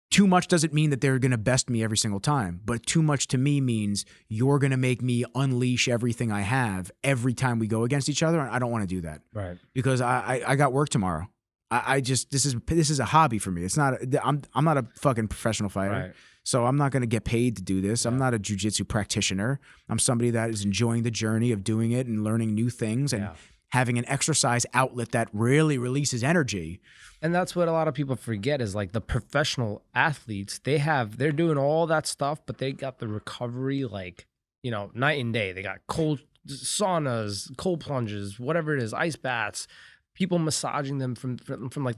too much doesn't mean that they're going to best me every single time, but too much to me means you're going to make me unleash everything I have every time we go against each other. And I don't want to do that. Right. Because I got work tomorrow. This is a hobby for me. It's not, I'm not a fucking professional fighter. Right. So I'm not going to get paid to do this. I'm not a jiu-jitsu practitioner. I'm somebody that is enjoying the journey of doing it and learning new things and having an exercise outlet that really releases energy. And that's what a lot of people forget is like the professional athletes, they're doing all that stuff, but they got the recovery like, night and day. They got cold saunas, cold plunges, whatever it is, ice baths, people massaging them from like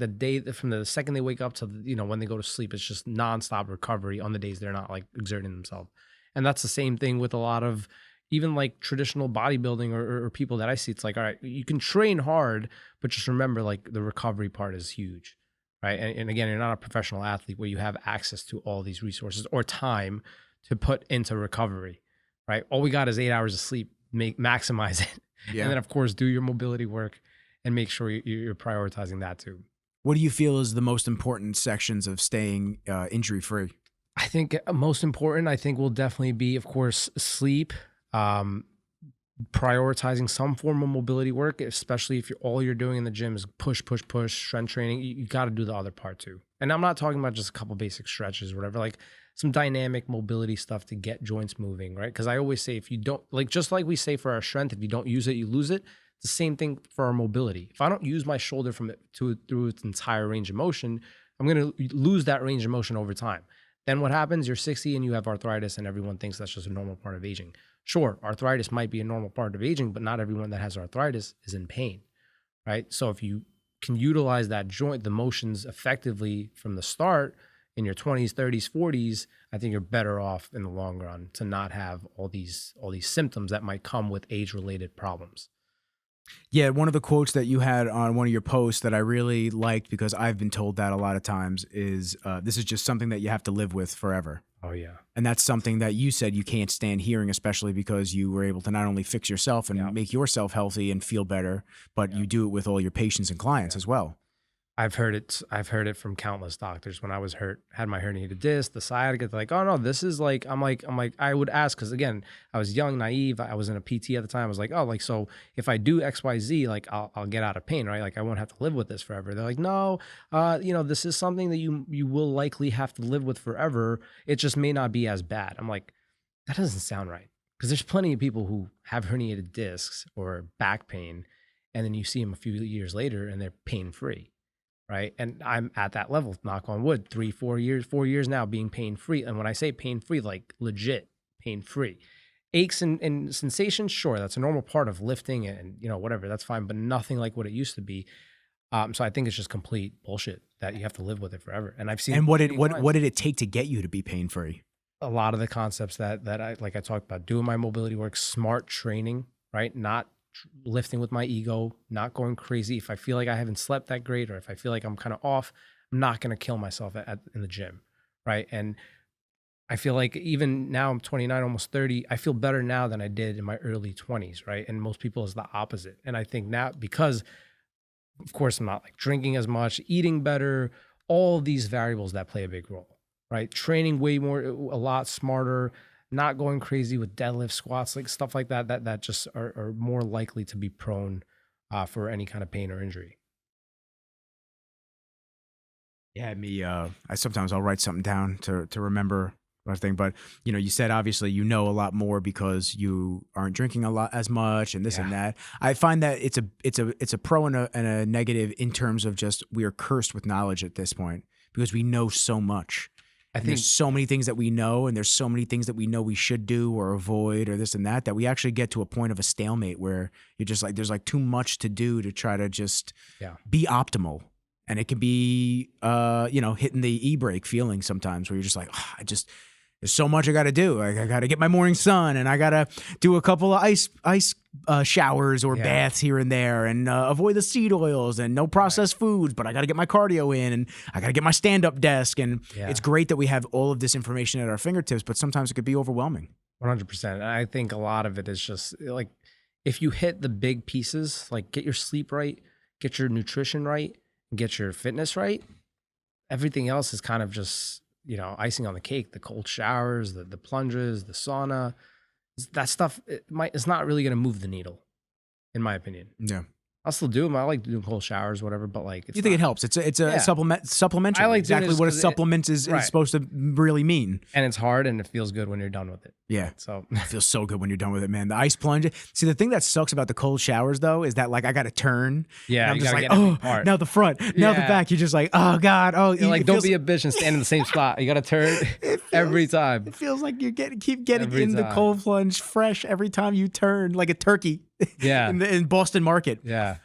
from the second they wake up to when they go to sleep. It's just nonstop recovery on the days they're not like exerting themselves. And that's the same thing with a lot of even like traditional bodybuilding or people that I see. It's like, all right, you can train hard, but just remember like the recovery part is huge, right? And again, you're not a professional athlete where you have access to all these resources or time to put into recovery, right? All we got is 8 hours of sleep. Maximize it. Yeah. And then of course do your mobility work and make sure you're prioritizing that too. What do you feel is the most important sections of staying injury free? I think most important, I think will definitely be, of course, sleep, prioritizing some form of mobility work, especially if all you're doing in the gym is push, strength training. You got to do the other part too. And I'm not talking about just a couple basic stretches or whatever, like some dynamic mobility stuff to get joints moving, right? Because I always say, if you don't, like, just like we say for our strength, if you don't use it, you lose it. It's the same thing for our mobility. If I don't use my shoulder through its entire range of motion, I'm going to lose that range of motion over time. Then what happens? You're 60 and you have arthritis, and everyone thinks that's just a normal part of aging. Sure, arthritis might be a normal part of aging, but not everyone that has arthritis is in pain, right? So if you can utilize that joint, the motions effectively from the start in your 20s, 30s, 40s, I think you're better off in the long run to not have all these symptoms that might come with age-related problems. Yeah, one of the quotes that you had on one of your posts that I really liked, because I've been told that a lot of times, is this is just something that you have to live with forever. Oh, yeah. And that's something that you said you can't stand hearing, especially because you were able to not only fix yourself and make yourself healthy and feel better, but you do it with all your patients and clients as well. I've heard it from countless doctors. When I was hurt, had my herniated disc, the sciatica, they're like, oh no, this is like, I'm like, I would ask, because again, I was young, naive. I was in a PT at the time. I was like, oh, like, so if I do XYZ, like I'll get out of pain, right? Like I won't have to live with this forever. They're like, no, this is something that you will likely have to live with forever. It just may not be as bad. I'm like, that doesn't sound right. Because there's plenty of people who have herniated discs or back pain, and then you see them a few years later and they're pain-free. Right. And I'm at that level, knock on wood, 4 years now being pain free. And when I say pain free, like legit pain free. Aches and sensations, sure, that's a normal part of lifting and, whatever, that's fine, but nothing like what it used to be. So I think it's just complete bullshit that you have to live with it forever. And I've seen. And what did it take to get you to be pain free? A lot of the concepts that I talked about, doing my mobility work, smart training, right? Not lifting with my ego, not going crazy. If I feel like I haven't slept that great, or if I feel like I'm kind of off, I'm not going to kill myself in the gym, right? And I feel like even now I'm 29, almost 30, I feel better now than I did in my early 20s, right? And most people is the opposite. And I think now, because of course I'm not like drinking as much, eating better, all these variables that play a big role, right? Training way more, a lot smarter, not going crazy with deadlift, squats, like stuff like that just are more likely to be prone for any kind of pain or injury. Yeah, I sometimes I'll write something down to remember everything. But you said obviously a lot more because you aren't drinking a lot as much and this and that. I find that it's a pro and a negative in terms of just we are cursed with knowledge at this point because we know so much. I think there's so many things that we know, and there's so many things that we know we should do or avoid or this and that we actually get to a point of a stalemate where you're just like, there's like too much to do to try to just be optimal. And it can be, hitting the e-brake feeling sometimes where you're just like, there's so much I got to do. I got to get my morning sun, and I got to do a couple of ice showers or baths here and there, and avoid the seed oils and no processed foods. But I got to get my cardio in, and I got to get my stand-up desk. And it's great that we have all of this information at our fingertips, but sometimes it could be overwhelming. 100%. I think a lot of it is just like, if you hit the big pieces, like get your sleep right, get your nutrition right, and get your fitness right, everything else is kind of just, icing on the cake. The cold showers, the plunges, the sauna, that stuff, it's not really going to move the needle, in my opinion. Yeah. I'll still do them. I like doing cold showers, whatever, but like, you think it helps? It's a supplementary. I like exactly what a supplement is supposed to really mean. And it's hard, and it feels good when you're done with it. Yeah. So it feels so good when you're done with it, man. The ice plunge. See, the thing that sucks about the cold showers though is that like I got to turn. Yeah. I'm just like, now the front, now the back. You're just like, oh God. Oh, you're like, don't be a bitch and stand in the same spot. You got to turn every time. It feels like you keep getting the cold plunge fresh every time you turn, like a turkey. Yeah. in Boston Market. Yeah.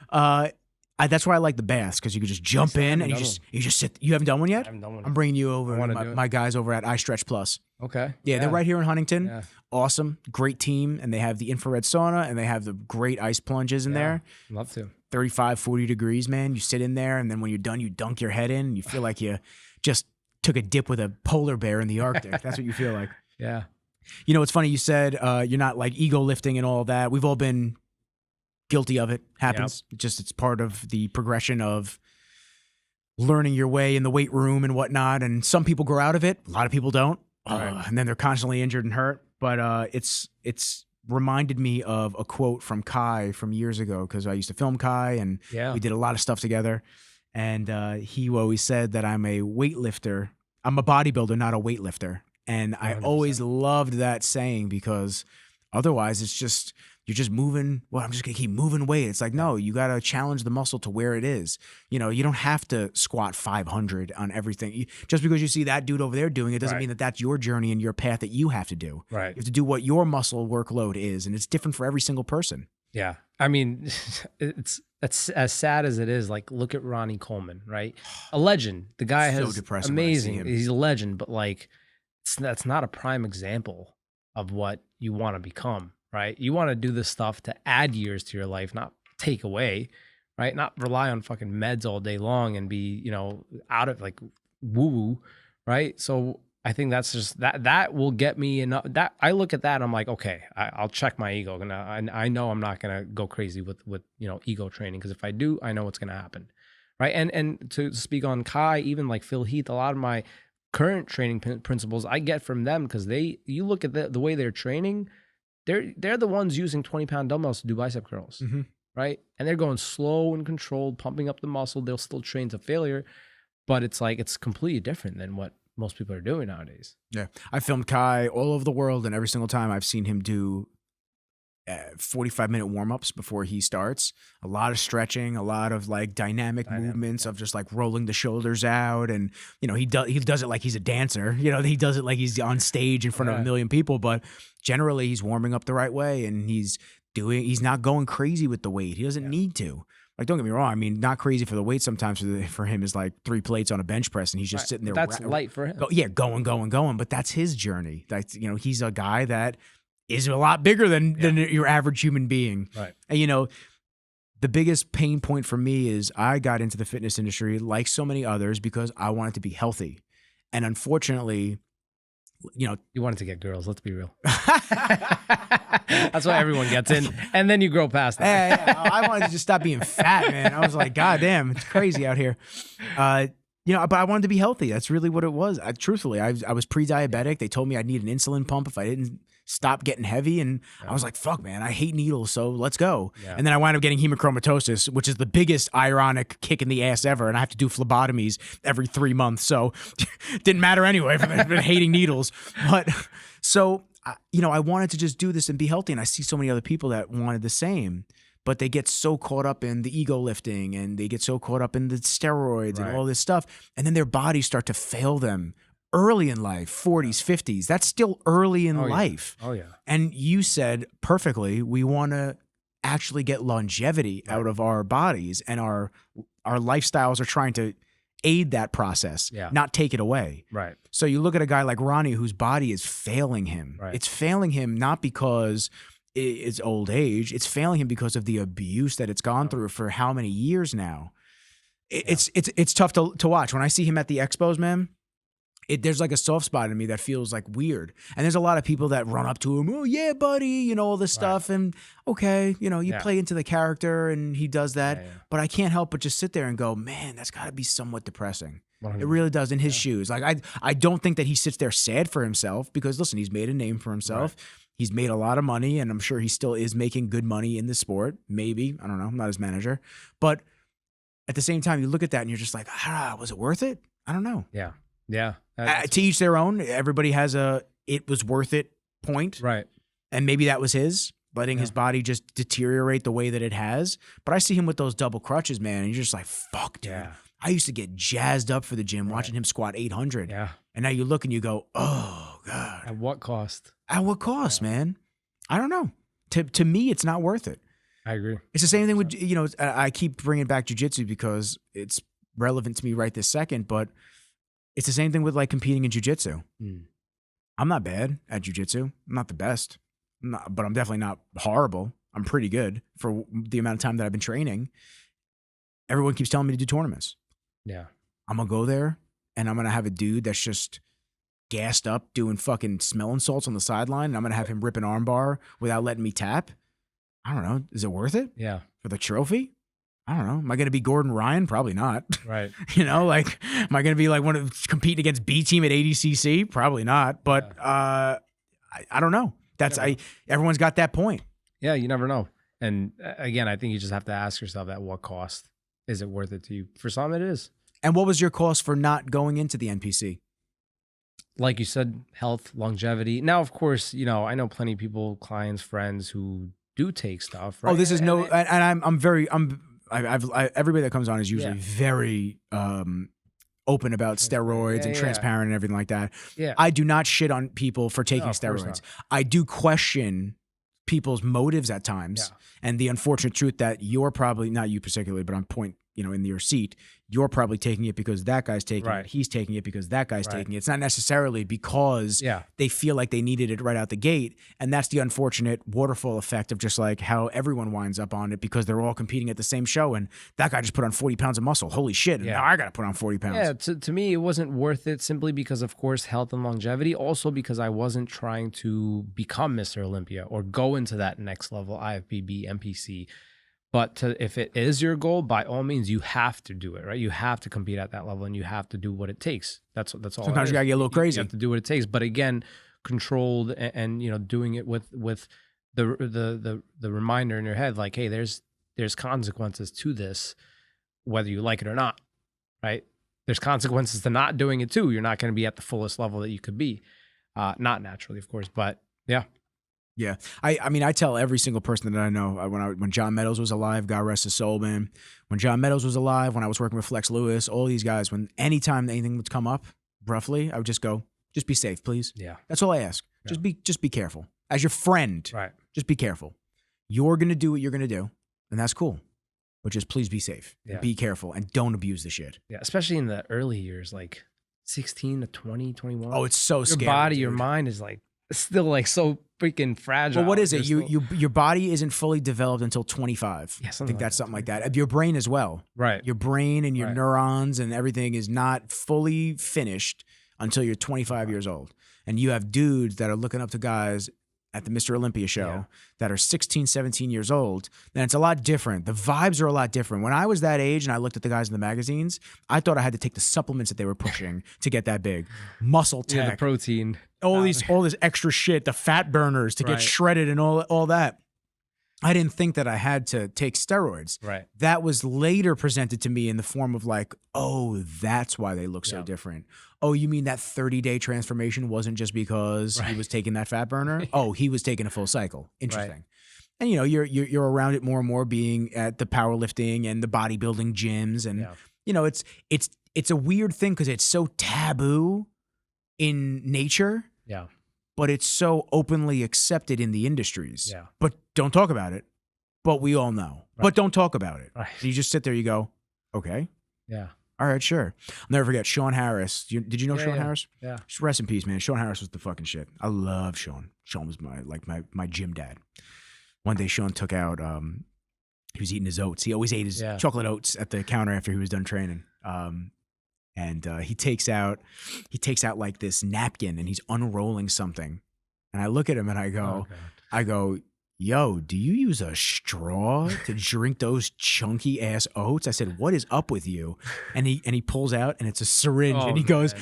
That's why I like the baths, because you could just jump in and you just sit. You haven't done one yet? I haven't done one. I'm bringing you over. My guys over at iStretch Plus. Okay. Yeah, they're right here in Huntington. Yeah. Awesome. Great team. And they have the infrared sauna, and they have the great ice plunges in there. Love to. 35, 40 degrees, man. You sit in there, and then when you're done, you dunk your head in, and you feel like you just took a dip with a polar bear in the Arctic. That's what you feel like. Yeah. It's funny. You said you're not like ego lifting and all that. We've all been Guilty of it. Happens. Just it's part of the progression of learning your way in the weight room and whatnot. And some people grow out of it. A lot of people don't. And then they're constantly injured and hurt. But it's reminded me of a quote from Kai from years ago, because I used to film Kai and we did a lot of stuff together. And he always said that I'm a weightlifter. I'm a bodybuilder, not a weightlifter. And 100%. I always loved that saying, because otherwise it's just, you're just moving. Well, I'm just going to keep moving weight. It's like, no, you got to challenge the muscle to where it is. You know, you don't have to squat 500 on everything. Just because you see that dude over there doing it doesn't mean that that's your journey and your path that you have to do. Right. You have to do what your muscle workload is. And it's different for every single person. Yeah. I mean, it's as sad as it is. Like, look at Ronnie Coleman, right? A legend. The guy has amazing. He's a legend, but like, that's not a prime example of what you want to become. Right? You want to do this stuff to add years to your life, not take away, right? Not rely on fucking meds all day long and be, you know, out of like woo-woo, right? So I think that's just, that will get me enough. That I look at that and I'm like, okay, I'll check my ego. And I know I'm not going to go crazy with, you know, ego training. Because if I do, I know what's going to happen, right? And to speak on Kai, even like Phil Heath, a lot of my current training principles I get from them, because you look at the way they're training, they're the ones using 20-pound dumbbells to do bicep curls, right? And they're going slow and controlled, pumping up the muscle. They'll still train to failure, but it's like, it's completely different than what most people are doing nowadays. Yeah. I filmed Kai all over the world, and every single time I've seen him do 45-minute warm-ups before he starts. A lot of stretching, a lot of like dynamic movements of just like rolling the shoulders out. And, you know, he does it like he's a dancer. You know, he does it like he's on stage in front of a million people, but generally he's warming up the right way, and he's not going crazy with the weight. He doesn't need to. Like, don't get me wrong. I mean, not crazy for the weight sometimes for him is like 3 plates on a bench press, and he's just sitting there. That's light for him. Going. But that's his journey. That's, you know, he's a guy that is a lot bigger than your average human being. Right. And, you know, the biggest pain point for me is I got into the fitness industry like so many others because I wanted to be healthy. And unfortunately, you know, you wanted to get girls. Let's be real. That's why everyone gets in. And then you grow past that. Yeah. I wanted to just stop being fat, man. I was like, God damn, it's crazy out here. You know, but I wanted to be healthy. That's really what it was. Truthfully, I was pre-diabetic. They told me I'd need an insulin pump if I didn't stop getting heavy. And I was like, fuck, man, I hate needles, so let's go. Yeah. And then I wound up getting hemochromatosis, which is the biggest ironic kick in the ass ever. And I have to do phlebotomies every 3 months. So it didn't matter anyway for hating needles. But so, you know, I wanted to just do this and be healthy. And I see so many other people that wanted the same. But they get so caught up in the ego lifting, and they get so caught up in the steroids and all this stuff. And then their bodies start to fail them early in life, 40s, 50s. That's still early in life. Oh, yeah. And you said perfectly, we want to actually get longevity out of our bodies, and our lifestyles are trying to aid that process, not take it away. Right. So you look at a guy like Ronnie, whose body is failing him. Right. It's failing him not because it's old age. It's failing him because of the abuse that it's gone through for how many years now. It's tough to watch. When I see him at the expos, man, there's like a soft spot in me that feels like weird. And there's a lot of people that run up to him, oh yeah, buddy, you know, all this stuff. And okay, you know, you play into the character and he does that. But I can't help but just sit there and go, man, that's gotta be somewhat depressing. 100%. It really does, in his shoes. Like I don't think that he sits there sad for himself, because listen, he's made a name for himself. Right. He's made a lot of money, and I'm sure he still is making good money in the sport. Maybe, I don't know, I'm not his manager. But at the same time, you look at that and you're just like, was it worth it? I don't know. Yeah. Yeah. To each their own. Everybody has it was worth it point. Right. And maybe that was his, letting his body just deteriorate the way that it has. But I see him with those double crutches, man, and you're just like, fuck, dude. Yeah. I used to get jazzed up for the gym watching him squat 800. Yeah. And now you look and you go, oh, God. At what cost? At what cost, man? I don't know. To me, it's not worth it. I agree. It's the same thing with, you know, I keep bringing back jiu-jitsu because it's relevant to me right this second, but it's the same thing with like competing in jiu-jitsu. I'm not bad at jiu-jitsu. I'm not the best, but I'm definitely not horrible. I'm pretty good for the amount of time that I've been training. Everyone keeps telling me to do tournaments. Yeah. I'm going to go there and I'm going to have a dude that's just gassed up doing fucking smelling salts on the sideline, and I'm going to have him rip an arm bar without letting me tap. I don't know. Is it worth it Yeah. for the trophy? I don't know. Am I going to be Gordon Ryan? Probably not. Right. You know, like, am I going to be like competing against B team at ADCC? Probably not. But I don't know. Everyone's got that point. Yeah, you never know. And again, I think you just have to ask yourself at what cost is it worth it to you? For some, it is. And what was your cost for not going into the NPC? Like you said, health, longevity. Now, of course, you know, I know plenty of people, clients, friends who do take stuff. Right? Oh, this is everybody that comes on is usually very open about steroids and transparent and everything like that. Yeah. I do not shit on people for taking steroids. I do question people's motives at times, and the unfortunate truth that you're probably, not you particularly, but on point, you know, in your seat, you're probably taking it because that guy's taking it. He's taking it because that guy's taking it. It's not necessarily because they feel like they needed it right out the gate. And that's the unfortunate waterfall effect of just like how everyone winds up on it because they're all competing at the same show. And that guy just put on 40 pounds of muscle. Holy shit. And now I got to put on 40 pounds. Yeah. To me, it wasn't worth it simply because, of course, health and longevity. Also because I wasn't trying to become Mr. Olympia or go into that next level, IFBB, MPC. But if it is your goal, by all means, you have to do it, right? You have to compete at that level, and you have to do what it takes. That's all. Sometimes you gotta get a little crazy. You have to do what it takes, but again, controlled and you know, doing it with the reminder in your head, like, hey, there's consequences to this, whether you like it or not, right? There's consequences to not doing it too. You're not going to be at the fullest level that you could be, not naturally, of course, but yeah. Yeah. I mean, I tell every single person that I know, when John Meadows was alive, God rest his soul, man. When John Meadows was alive, when I was working with Flex Lewis, all these guys, when anytime anything would come up, roughly, I would just go, just be safe, please. Yeah. That's all I ask. Yeah. Just be careful. As your friend, right? Just be careful. You're going to do what you're going to do, and that's cool. But just please be safe. Yeah. Be careful, and don't abuse the shit. Yeah, especially in the early years, like 16 to 20, 21. Oh, it's so scary. Your body, your mind is like still like so freaking fragile. Well, what is it? Your body isn't fully developed until 25. Yeah, I think that's something like that. Your brain as well. Right. Your brain and your neurons and everything is not fully finished until you're 25 years old. And you have dudes that are looking up to guys at the Mr. Olympia show that are 16, 17 years old, then it's a lot different. The vibes are a lot different. When I was that age and I looked at the guys in the magazines, I thought I had to take the supplements that they were pushing to get that big. Muscle tech. The protein. All this extra shit, the fat burners to get shredded and all that. I didn't think that I had to take steroids. Right. That was later presented to me in the form of like, oh, that's why they look so different. Oh, you mean that 30-day transformation wasn't just because he was taking that fat burner? Oh, he was taking a full cycle. Interesting. Right. And you know, you're around it more and more, being at the powerlifting and the bodybuilding gyms, and you know, it's a weird thing because it's so taboo in nature. Yeah. But it's so openly accepted in the industries. Yeah. But don't talk about it. But we all know. Right. But don't talk about it. Right. So you just sit there, you go, okay. Yeah. All right, sure. I'll never forget Sean Harris. Did you know Sean Harris? Yeah. Just rest in peace, man. Sean Harris was the fucking shit. I love Sean. Sean was my gym dad. One day Sean took out, he was eating his oats. He always ate his chocolate oats at the counter after he was done training. And he takes out like this napkin and he's unrolling something. And I look at him and I go, yo, do you use a straw to drink those chunky ass oats? I said, what is up with you? And he pulls out and it's a syringe. And he goes,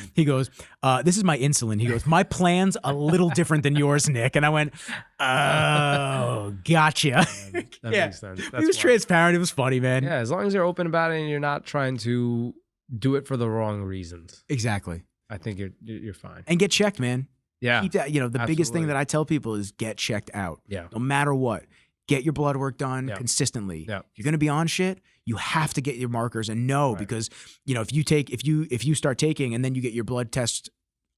this is my insulin. He goes, my plan's a little different than yours, Nick. And I went, oh, gotcha. That makes sense. He was transparent. It was funny, man. Yeah, as long as you're open about it and you're not trying to do it for the wrong reasons. Exactly. I think you're fine. And get checked, man. Yeah. Keep that, the biggest thing that I tell people is get checked out. Yeah. No matter what. Get your blood work done consistently. Yeah. You're going to be on shit, you have to get your markers and know because, if you start taking and then you get your blood test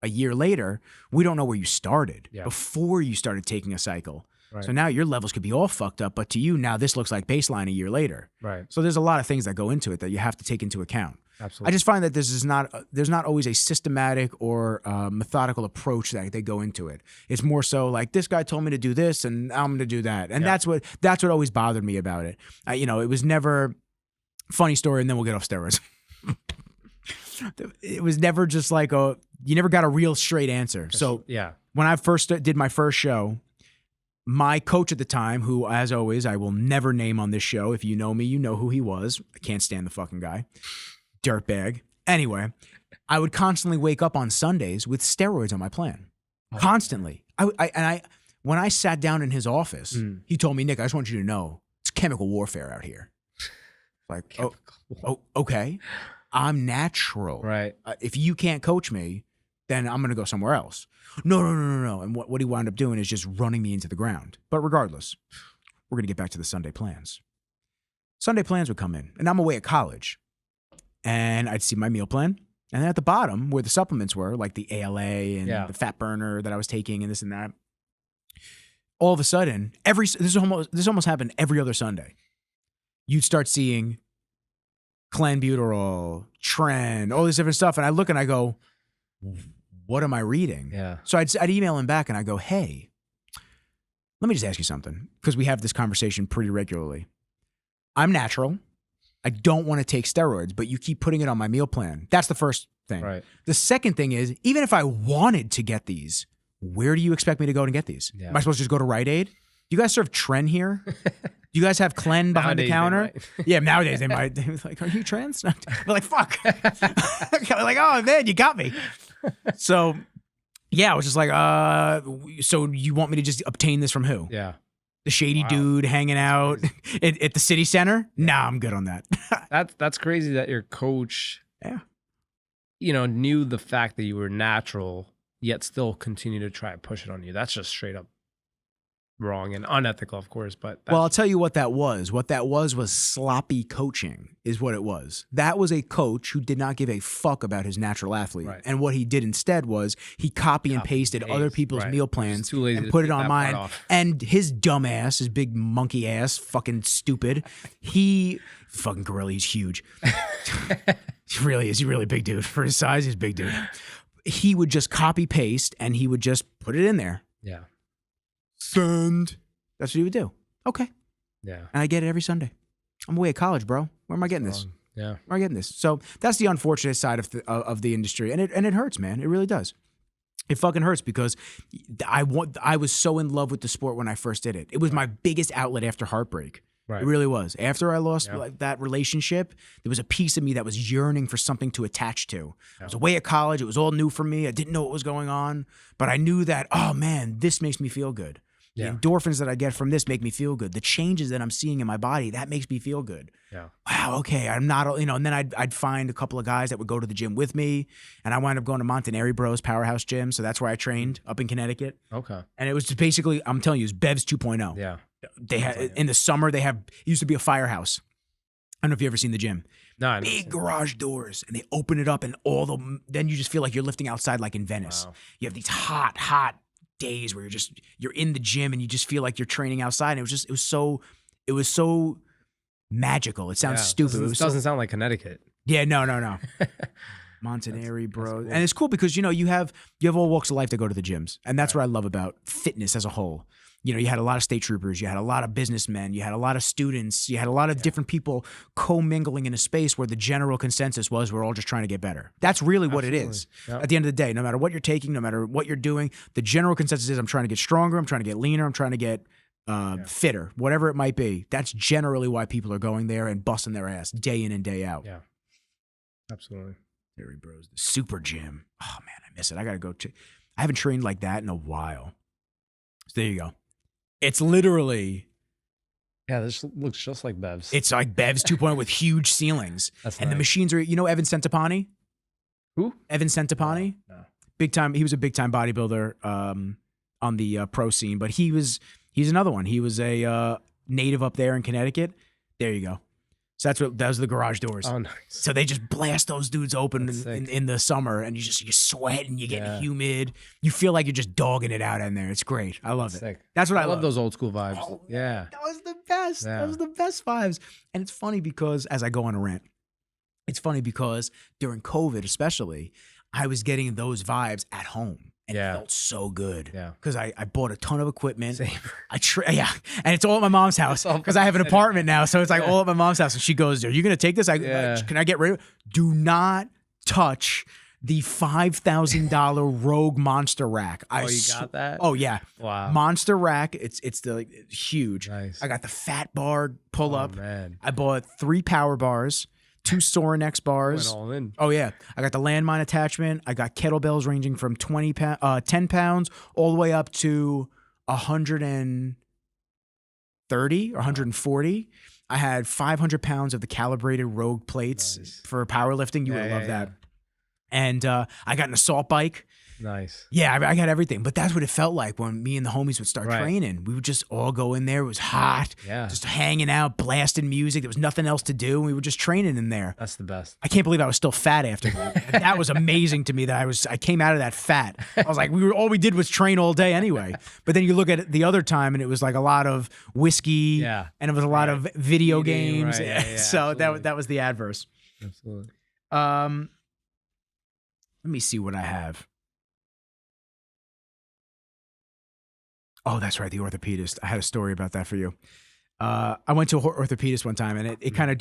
a year later, we don't know where you started before you started taking a cycle. Right. So now your levels could be all fucked up, but to you now this looks like baseline a year later. Right. So there's a lot of things that go into it that you have to take into account. Absolutely. I just find that there's not always a systematic or methodical approach that they go into it. It's more so like, this guy told me to do this and I'm going to do that. And that's what always bothered me about it. It was never funny story and then we'll get off steroids. It was never just like you never got a real straight answer. So when I first did my first show, my coach at the time, who, as always, I will never name on this show. If you know me, you know who he was. I can't stand the fucking guy. Dirtbag. Anyway, I would constantly wake up on Sundays with steroids on my plan. Constantly. When I sat down in his office, he told me, Nick, I just want you to know, it's chemical warfare out here. Like, okay. I'm natural. Right. If you can't coach me, then I'm going to go somewhere else. No. And what he wound up doing is just running me into the ground. But regardless, we're going to get back to the Sunday plans. Sunday plans would come in, and I'm away at college. And I'd see my meal plan. And then at the bottom, where the supplements were, like the ALA and the fat burner that I was taking and this and that, all of a sudden, this almost happened every other Sunday. You'd start seeing clenbuterol, tren, all this different stuff. And I look and I go, what am I reading? Yeah. So I'd email him back and I go, hey, let me just ask you something, because we have this conversation pretty regularly. I'm natural. I don't want to take steroids, but you keep putting it on my meal plan. That's the first thing. Right. The second thing is, even if I wanted to get these, where do you expect me to go and get these? Yeah. Am I supposed to just go to Rite Aid? Do you guys serve Tren here? Do you guys have Clen behind the counter? Yeah, nowadays they might. They're like, are you trans? We're like, fuck. Like, oh, man, you got me. So, yeah, I was just like, so you want me to just obtain this from who? Yeah. The shady dude hanging out at the city center? Nah, I'm good on that. That's crazy that your coach, knew the fact that you were natural, yet still continue to try and push it on you. That's just straight up wrong and unethical, of course. But well, I'll tell you what that was. What that was sloppy coaching is what it was. That was a coach who did not give a fuck about his natural athlete. Right. And what he did instead was he copy and pasted other people's meal plans and put it on mine. And his dumb ass, his big monkey ass, fucking stupid. He fucking gorilla, he's huge. He really is. He's a really big dude. For his size, he's a big dude. He would just copy paste and he would just put it in there. Yeah. Send. That's what he would do. Okay. Yeah. And I get it every Sunday. I'm away at college, bro. Where am I getting this? Yeah. Where am I getting this? So that's the unfortunate side of the industry. And it hurts, man. It really does. It fucking hurts because I was so in love with the sport when I first did it. It was my biggest outlet after heartbreak. Right. It really was. After I lost that relationship, there was a piece of me that was yearning for something to attach to. I was away at college. It was all new for me. I didn't know what was going on, but I knew that, oh man, this makes me feel good. The endorphins that I get from this make me feel good. The changes that I'm seeing in my body, that makes me feel good. Yeah. Wow, okay, I'm not, and then I'd find a couple of guys that would go to the gym with me, and I wound up going to Montanari Bros Powerhouse Gym, so that's where I trained up in Connecticut. Okay. And it was just basically, I'm telling you, it was Bev's 2.0. Yeah. They had, in the summer, it used to be a firehouse. I don't know if you've ever seen the gym. No, big garage doors, and they open it up, and then you just feel like you're lifting outside like in Venice. Wow. You have these hot days where you're in the gym and you just feel like you're training outside. And it was so magical. It sounds stupid. It doesn't sound like Connecticut. Yeah, no. Montanari, bro. Cool. And it's cool because, you have all walks of life that go to the gyms. And that's what I love about fitness as a whole. You had a lot of state troopers, you had a lot of businessmen, you had a lot of students, you had a lot of different people co-mingling in a space where the general consensus was we're all just trying to get better. That's really what it is. Yep. At the end of the day, no matter what you're taking, no matter what you're doing, the general consensus is I'm trying to get stronger, I'm trying to get leaner, I'm trying to get fitter, whatever it might be. That's generally why people are going there and busting their ass day in and day out. Yeah, absolutely. Terry Bros, the super gym. Oh man, I miss it. I got to go. I haven't trained like that in a while. So there you go. It's literally... Yeah, this looks just like Bev's. It's like Bev's 2.0 with huge ceilings. That's and nice. The machines are... Evan Centopani? Who? Evan Centopani? No. Big time. He was a big time bodybuilder on the pro scene, but he's another one. He was a native up there in Connecticut. There you go. So that was the garage doors. Oh, nice. So they just blast those dudes open in the summer, and you sweat and you get humid. You feel like you're just dogging it out in there. It's great. I love it. Sick. That's what I love those old school vibes. Oh, yeah. That was the best. Yeah. That was the best vibes. And it's funny because as I go on a rant, it's funny because during COVID especially, I was getting those vibes at home. And it felt so good. Yeah. Because I bought a ton of equipment. Same. And it's all at my mom's house because I have an apartment now. So it's like all at my mom's house. And she goes, are you going to take this? Can I get rid of it? Do not touch the $5,000 Rogue Monster Rack. Oh, you got that? Oh yeah. Wow. Monster Rack. It's huge. Nice. I got the fat bar pull up. Man. I bought 3 power bars, 2 Soranex bars. Went all in. Oh yeah. I got the landmine attachment. I got kettlebells ranging from 10 pounds all the way up to 130 or 140. I had 500 pounds of the calibrated Rogue plates for powerlifting. You would love that. And I got an assault bike. Nice. Yeah, I got everything. But that's what it felt like when me and the homies would start training. We would just all go in there. It was hot. Yeah. Just hanging out, blasting music. There was nothing else to do. And we were just training in there. That's the best. I can't believe I was still fat after that. That was amazing to me that I came out of that fat. I was like, all we did was train all day anyway. But then you look at it the other time and it was like a lot of whiskey and it was a lot of video games. So that was the adverse. Absolutely. Let me see what I have. Oh, that's right. The orthopedist. I had a story about that for you. I went to an orthopedist one time, and it kind of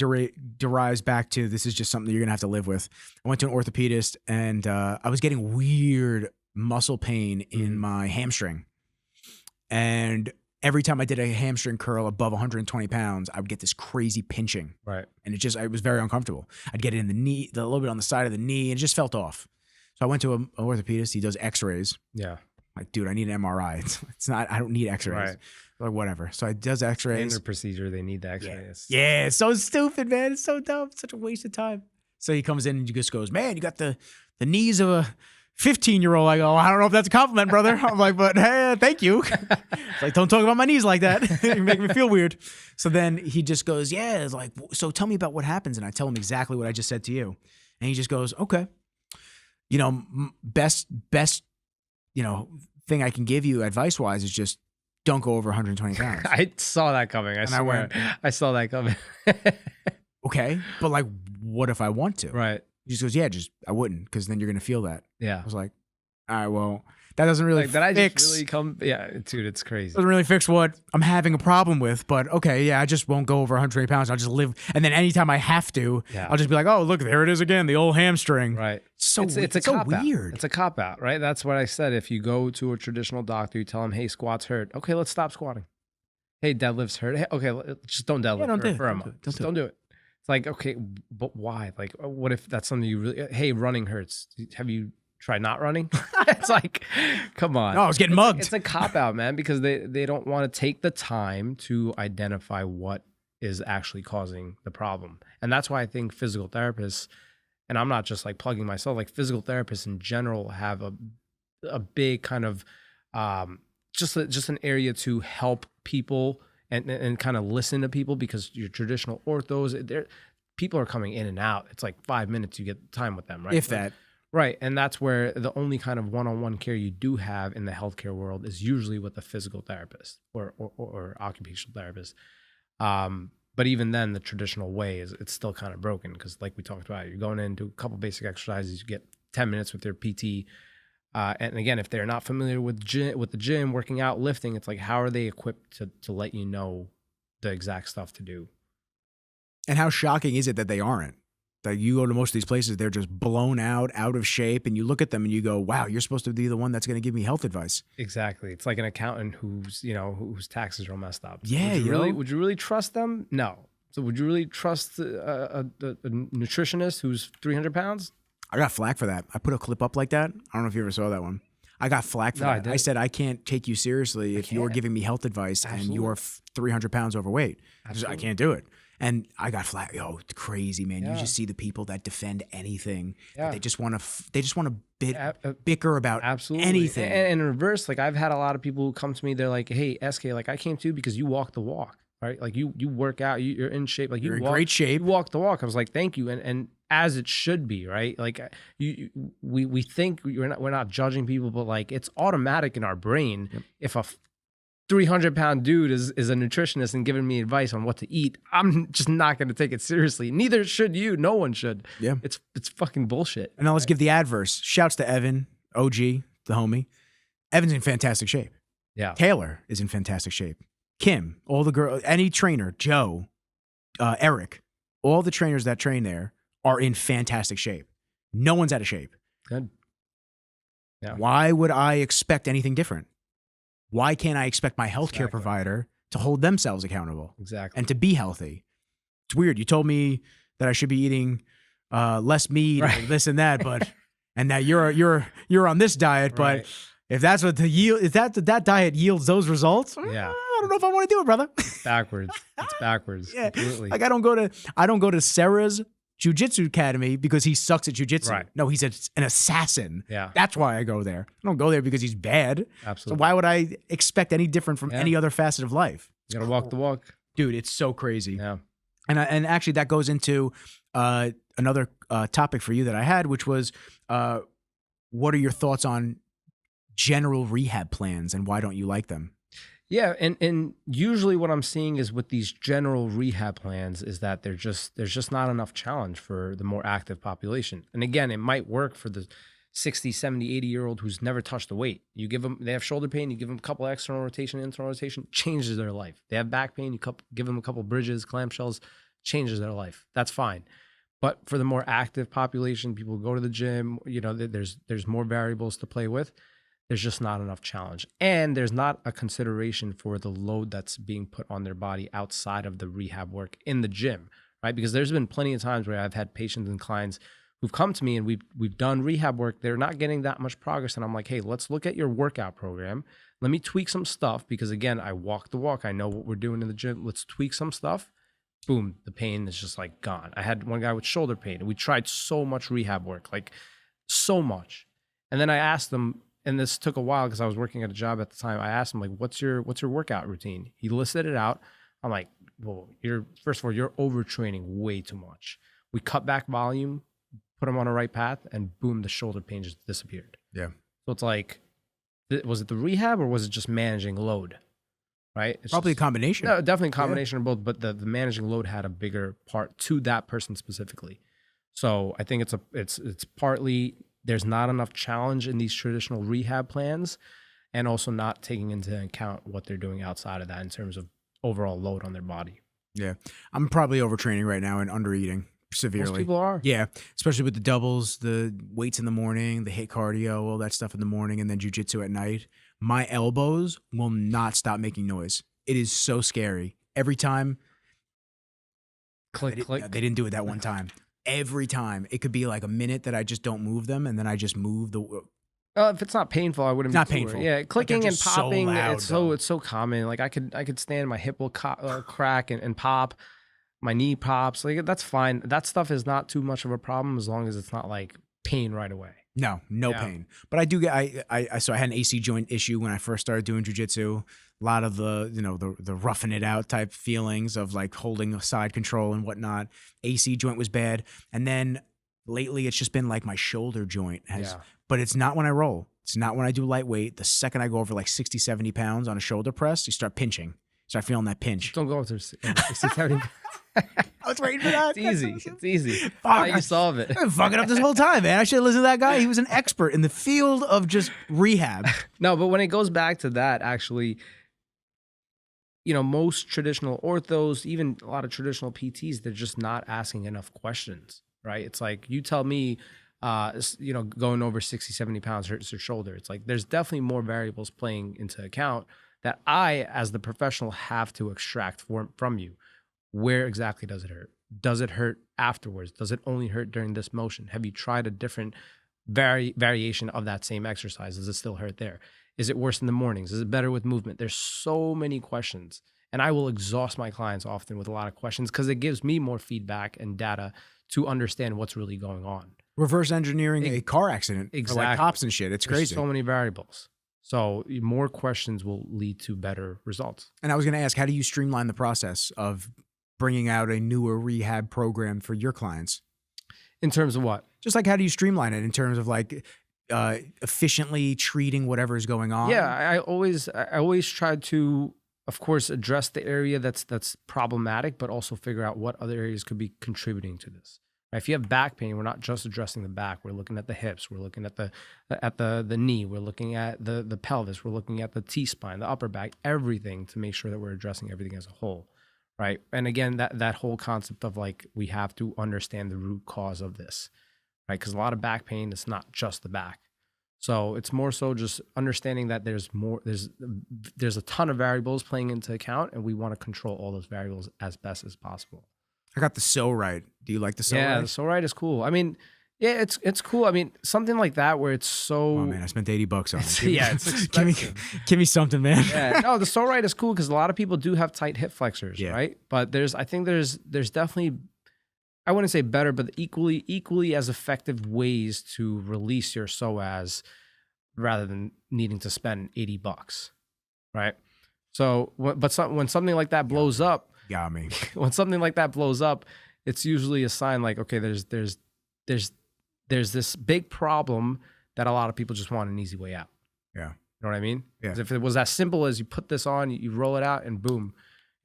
derives back to this is just something that you're going to have to live with. I went to an orthopedist, and I was getting weird muscle pain in my hamstring. And every time I did a hamstring curl above 120 pounds, I would get this crazy pinching. Right. And it was very uncomfortable. I'd get it in the knee, a little bit on the side of the knee, and it just felt off. So I went to an orthopedist. He does x-rays. Yeah. Like, dude, I need an MRI. It's not, I don't need x-rays. Right. Like, whatever. So I does x-rays. In the procedure, they need the x-rays. Yeah, it's so stupid, man. It's so dumb. It's such a waste of time. So he comes in and he just goes, man, you got the knees of a 15-year-old. I go, I don't know if that's a compliment, brother. I'm like, but hey, thank you. It's like, don't talk about my knees like that. You make me feel weird. So then he just goes, yeah, it's like, so tell me about what happens. And I tell him exactly what I just said to you. And he just goes, okay. You know, best, you know, thing I can give you advice-wise is just don't go over 120 pounds. I saw that coming. I swear. I saw that coming. Okay. But like, what if I want to? Right. He just goes, yeah, I wouldn't, because then you're going to feel that. Yeah. I was like, all right, well, that doesn't really like, that I fix. just really come. Yeah, dude, it's crazy. Doesn't really fix what I'm having a problem with, but okay, yeah, I just won't go over 120 pounds. I'll just live. And then anytime I have to, I'll just be like, oh, look, there it is again, the old hamstring. Right. It's so weird. It's a cop out, right? That's what I said. If you go to a traditional doctor, you tell him, hey, squats hurt. Okay, let's stop squatting. Hey, deadlifts hurt. Hey, okay, just don't deadlift for a month. Just don't do it. It's like, okay, but why? Like, what if that's something you really, hey, running hurts. Have you tried not running? It's like, come on. No, I was getting mugged. It's a cop out, man, because they don't want to take the time to identify what is actually causing the problem. And that's why I think physical therapists, and I'm not just like plugging myself, like physical therapists in general have a big kind of just an area to help people and kind of listen to people, because your traditional orthos, people are coming in and out. It's like 5 minutes you get time with them, right? If that. Right. And that's where the only kind of one-on-one care you do have in the healthcare world is usually with a physical therapist or occupational therapist. But even then, the traditional way it's still kind of broken, because like we talked about, you're going in, do a couple basic exercises, you get 10 minutes with your PT. And again, if they're not familiar with the gym, working out, lifting, it's like, how are they equipped to let you know the exact stuff to do? And how shocking is it that they aren't? That you go to most of these places, they're just blown out of shape, and you look at them and you go, wow, you're supposed to be the one that's going to give me health advice. Exactly. It's like an accountant whose taxes are all messed up. Yeah. Would you really trust them? No. So would you really trust a nutritionist who's 300 pounds? I got flack for that. I put a clip up like that. I don't know if you ever saw that one. I got flack for that. I said, I can't take you seriously if you're giving me health advice and you're 300 pounds overweight. I can't do it. And I got flack. Yo, it's crazy, man. You just see the people that defend anything. They just want to bicker about anything. And in reverse, like, I've had a lot of people who come to me, they're like, hey, SK, like, I came to you because you walk the walk, right? Like, you work out, you're in shape. Like, you're in great shape. You walk the walk. I was like, thank you. And as it should be, right? Like, we think we're not judging people, but like, it's automatic in our brain. If a 300-pound dude is a nutritionist and giving me advice on what to eat, I'm just not going to take it seriously. Neither should you. No one should. Yeah. It's fucking bullshit. And now let's give the adverse. Shouts to Evan, OG, the homie. Evan's in fantastic shape. Yeah. Taylor is in fantastic shape. Kim, all the girls, any trainer, Joe, Eric, all the trainers that train there are in fantastic shape. No one's out of shape. Good. Yeah. Why would I expect anything different? Why can't I expect my healthcare Exactly. provider to hold themselves accountable Exactly. and to be healthy? It's weird. You told me that I should be eating less meat Right. or this and that, but and that you're on this diet, but Right. if that's what if that diet yields those results, Yeah. I don't know if I want to do it, brother. Backwards. It's backwards. Yeah. Completely. Like I don't go to Sarah's Jiu-Jitsu Academy because he sucks at jiu-jitsu. Right. No, he's an assassin. Yeah. That's why I go there. I don't go there because he's bad. Absolutely. So why would I expect any different from any other facet of life? You gotta walk the walk. Dude, it's so crazy. Yeah. And actually that goes into another topic for you that I had, which was what are your thoughts on general rehab plans and why don't you like them? Yeah, and usually what I'm seeing is with these general rehab plans is that there's just not enough challenge for the more active population. And again, it might work for the 60, 70, 80-year-old who's never touched a weight. You give them, they have shoulder pain, you give them a couple external rotation, internal rotation, changes their life. They have back pain, give them a couple bridges, clamshells, changes their life. That's fine. But for the more active population, people who go to the gym, you know, there's more variables to play with. There's just not enough challenge. And there's not a consideration for the load that's being put on their body outside of the rehab work in the gym, right? Because there's been plenty of times where I've had patients and clients who've come to me and we've done rehab work. They're not getting that much progress. And I'm like, hey, let's look at your workout program. Let me tweak some stuff because again, I walk the walk. I know what we're doing in the gym. Let's tweak some stuff. Boom, the pain is just like gone. I had one guy with shoulder pain and we tried so much rehab work, like so much. And then I asked them, and this took a while because I was working at a job at the time. I asked him, like, what's your workout routine? He listed it out. I'm like, well, first of all, you're overtraining way too much. We cut back volume, put him on a right path, and boom, the shoulder pain just disappeared. Yeah. So it's like, was it the rehab or was it just managing load? Right? It's Probably just, a combination. No, definitely a combination of both, but the managing load had a bigger part to that person specifically. So I think it's partly there's not enough challenge in these traditional rehab plans and also not taking into account what they're doing outside of that in terms of overall load on their body. Yeah. I'm probably overtraining right now and undereating severely. Most people are. Yeah. Especially with the doubles, the weights in the morning, the HIIT cardio, all that stuff in the morning, and then jiu-jitsu at night. My elbows will not stop making noise. It is so scary. Every time. Click, click. They didn't do it that one time. Every time. It could be like a minute that I just don't move them, and then I just move the... If it's not painful, I wouldn't. It's not be too painful. worried. Yeah, clicking and just so popping. loud, it's so common. Like I could stand, my hip will crack and pop, my knee pops. Like that's fine. That stuff is not too much of a problem as long as it's not like pain right away. No pain. But I do get so I had an AC joint issue when I first started doing jiu-jitsu. A lot of the, you know, the roughing it out type feelings of like holding a side control and whatnot. AC joint was bad. And then lately it's just been like my shoulder joint has, but it's not when I roll. It's not when I do lightweight. The second I go over like 60, 70 pounds on a shoulder press, you start pinching. Start feeling that pinch. Don't go through 60, 70. I was waiting for that. It's easy. It's easy. Fuck, How you solve it. I've been fucking up this whole time, man. I should have listened to that guy. He was an expert in the field of just rehab. No, but when it goes back to that, actually, you know, most traditional orthos, even a lot of traditional PTs, they're just not asking enough questions, right? It's like, you tell me, you know, going over 60, 70 pounds hurts your shoulder. It's like, there's definitely more variables playing into account that I, as the professional, have to extract from you. Where exactly does it hurt? Does it hurt afterwards? Does it only hurt during this motion? Have you tried a different variation of that same exercise? Does it still hurt there? Is it worse in the mornings? Is it better with movement? There's so many questions. And I will exhaust my clients often with a lot of questions because it gives me more feedback and data to understand what's really going on. Reverse engineering a car accident for like cops and shit. It's There's crazy. so many variables. So more questions will lead to better results. And I was going to ask, how do you streamline the process of bringing out a newer rehab program for your clients? In terms of what? Just like, how do you streamline it in terms of like efficiently treating whatever is going on? Yeah, I always try to, of course, address the area that's problematic, but also figure out what other areas could be contributing to this. If you have back pain, we're not just addressing the back. We're looking at the hips. We're looking at the knee. We're looking at the pelvis. We're looking at the T-spine, the upper back, everything to make sure that we're addressing everything as a whole, right? And again, that whole concept of like, we have to understand the root cause of this, right? Because a lot of back pain, it's not just the back. So it's more so just understanding that there's a ton of variables playing into account, and we want to control all those variables as best as possible. I got the so right. Do you like the so right? Yeah, the so right is cool. I mean, yeah, it's cool. I mean, something like that where it's so. Oh man, I spent $80 on it. Yeah, it's expensive. give me something, man. Yeah, no, the so right is cool because a lot of people do have tight hip flexors, right? But I think there's definitely, I wouldn't say better, but equally as effective ways to release your psoas rather than needing to spend $80, right? So, when something like that blows up, Got me. when something like that blows up, it's usually a sign like, okay, there's this big problem that a lot of people just want an easy way out. Yeah. You know what I mean? Yeah. 'Cause if it was as simple as you put this on, you roll it out, and boom,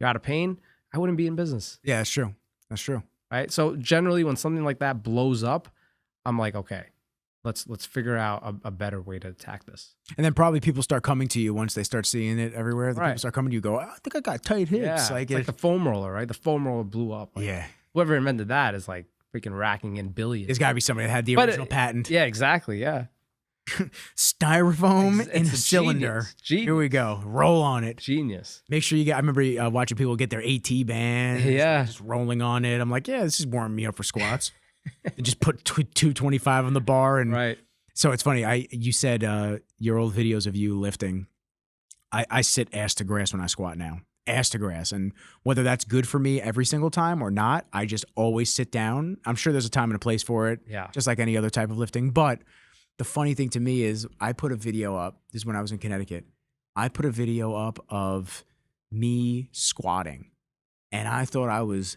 you're out of pain, I wouldn't be in business. Yeah, that's true. That's true. Right? So generally, when something like that blows up, I'm like, okay, let's figure out a better way to attack this. And then probably people start coming to you once they start seeing it everywhere. The Right. people start coming to you, go, I think I got tight hips. Yeah, Like, it's like the foam roller, right? The foam roller blew up. Like, yeah. whoever invented that is like freaking racking in billions. There's got to be somebody that had the But original patent. Yeah, exactly. Yeah. Styrofoam in a It's cylinder. Genius. Here we go. Roll on it. Genius. Make sure you get. I remember watching people get their AT bands. Yeah. Just rolling on it. I'm like, yeah, this is warming me up for squats. And just put 225 on the bar. And Right. so it's funny. You said your old videos of you lifting. I sit ass to grass when I squat now. Ass to grass. And whether that's good for me every single time or not, I just always sit down. I'm sure there's a time and a place for it. Yeah. Just like any other type of lifting. But the funny thing to me is I put a video up. This is when I was in Connecticut. I put a video up of me squatting. And I thought I was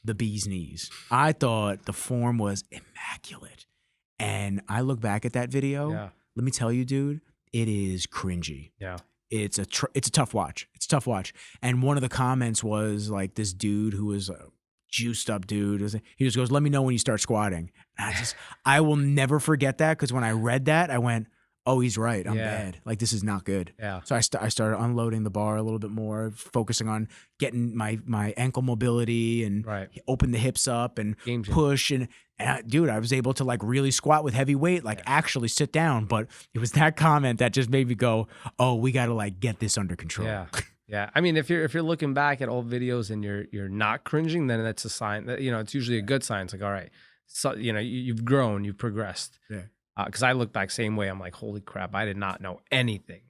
the bee's knees. I thought the form was immaculate. And I look back at that video. Yeah. Let me tell you, dude, it is cringy. Yeah. It's a tough watch. It's a tough watch. And one of the comments was like this dude who was a juiced up dude. He just goes, let me know when you start squatting. And I will never forget that because when I read that, I went, oh, he's right. I'm bad. Like, this is not good. Yeah. So I started unloading the bar a little bit more, focusing on getting my ankle mobility and open the hips up and push. And dude, I was able to like really squat with heavy weight, like actually sit down. But it was that comment that just made me go, oh, we got to like get this under control. Yeah. Yeah. I mean, if you're looking back at old videos and you're not cringing, then that's a sign that, it's usually a good sign. It's like, all right, so, you've grown, you've progressed. Yeah. Because I look back same way. I'm like, holy crap, I did not know anything.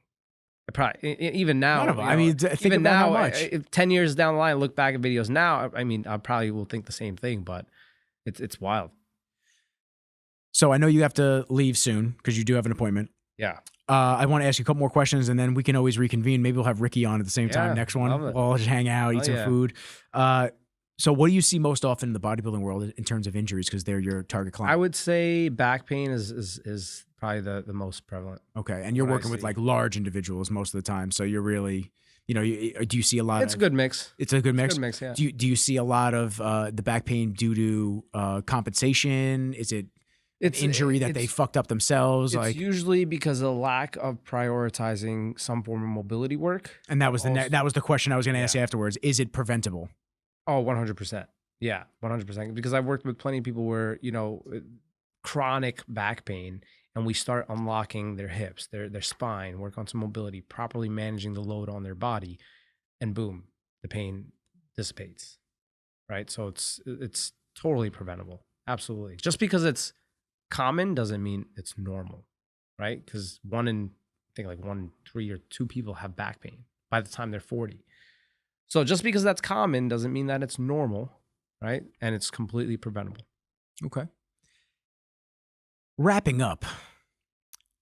I probably even now. I mean, think even about now, how much. 10 years down the line, look back at videos now. I mean, I probably will think the same thing, but it's wild. So I know you have to leave soon because you do have an appointment. Yeah. I want to ask you a couple more questions, and then we can always reconvene. Maybe we'll have Ricky on at the same time. Next one, we'll all just hang out, eat some food. So what do you see most often in the bodybuilding world in terms of injuries? Because they're your target client. I would say back pain is probably the most prevalent. Okay, and you're working with like large individuals most of the time, so you're really, do you see a lot? It's a good mix. It's a good mix. It's a good mix, yeah. Do you see a lot of the back pain due to compensation? Is it an injury that they fucked up themselves? It's usually because of lack of prioritizing some form of mobility work. And that was that was the question I was going to ask you afterwards. Is it preventable? Oh, 100%. Yeah, 100%. Because I've worked with plenty of people where, chronic back pain, and we start unlocking their hips, their spine, work on some mobility, properly managing the load on their body, and boom, the pain dissipates. Right? So it's totally preventable. Absolutely. Just because it's common doesn't mean it's normal, right? Because one in 3 or 2 people have back pain by the time they're 40. So just because that's common doesn't mean that it's normal, right? And it's completely preventable. Okay. Wrapping up,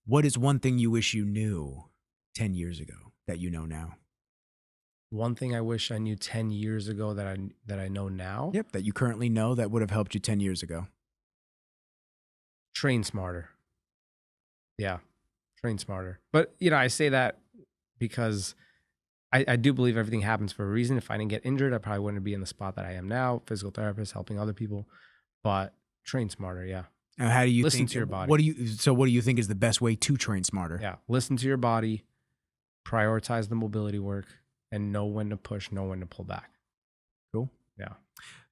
what is one thing you wish you knew 10 years ago that you know now? One thing I wish I knew 10 years ago that I know now? Yep, that you currently know that would have helped you 10 years ago. Train smarter. Yeah, train smarter. But, I say that because I do believe everything happens for a reason. If I didn't get injured, I probably wouldn't be in the spot that I am now, physical therapist, helping other people. But train smarter, yeah. Now, how do you listen to your body? What do you think is the best way to train smarter? Yeah, listen to your body, prioritize the mobility work, and know when to push, know when to pull back. Cool. Yeah.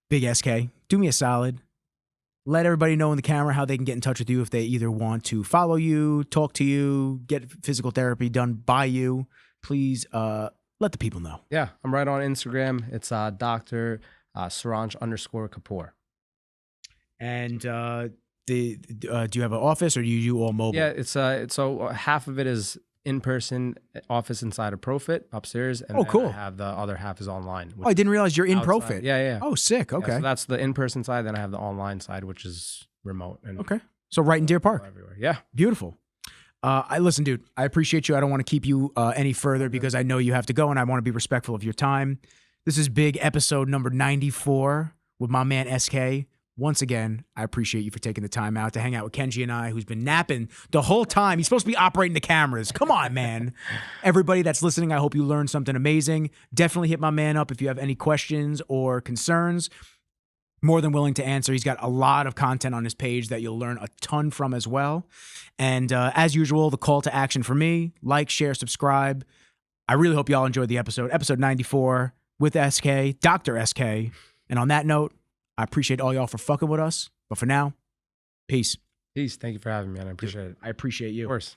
Big SK, do me a solid. let everybody know in the camera how they can get in touch with you if they either want to follow you, talk to you, get physical therapy done by you. Please let the people know. Yeah, I'm right on Instagram. It's Dr. Saransh _Kapoor. And do you have an office or do you do all mobile? Yeah, it's so half of it is in-person office inside of Profit upstairs, and cool. I have the other half is online. Oh, I didn't realize you're in outside. Profit. Yeah. Oh, sick. Okay. Yeah, so that's the in-person side. Then I have the online side, which is remote. And okay. So right in Deer Park. Everywhere. Yeah. Beautiful. Listen, dude, I appreciate you. I don't want to keep you any further because I know you have to go and I want to be respectful of your time. This is big episode number 94 with my man SK. Once again, I appreciate you for taking the time out to hang out with Kenji and I, who's been napping the whole time. He's supposed to be operating the cameras. Come on, man. Everybody that's listening, I hope you learned something amazing. Definitely hit my man up if you have any questions or concerns. More than willing to answer. He's got a lot of content on his page that you'll learn a ton from as well. And as usual, the call to action for me, like, share, subscribe. I really hope y'all enjoyed the episode 94 with SK, Dr. SK. And on that note, I appreciate all y'all for fucking with us. But for now, peace. Peace. Thank you for having me, man. I appreciate it. I appreciate you. Of course.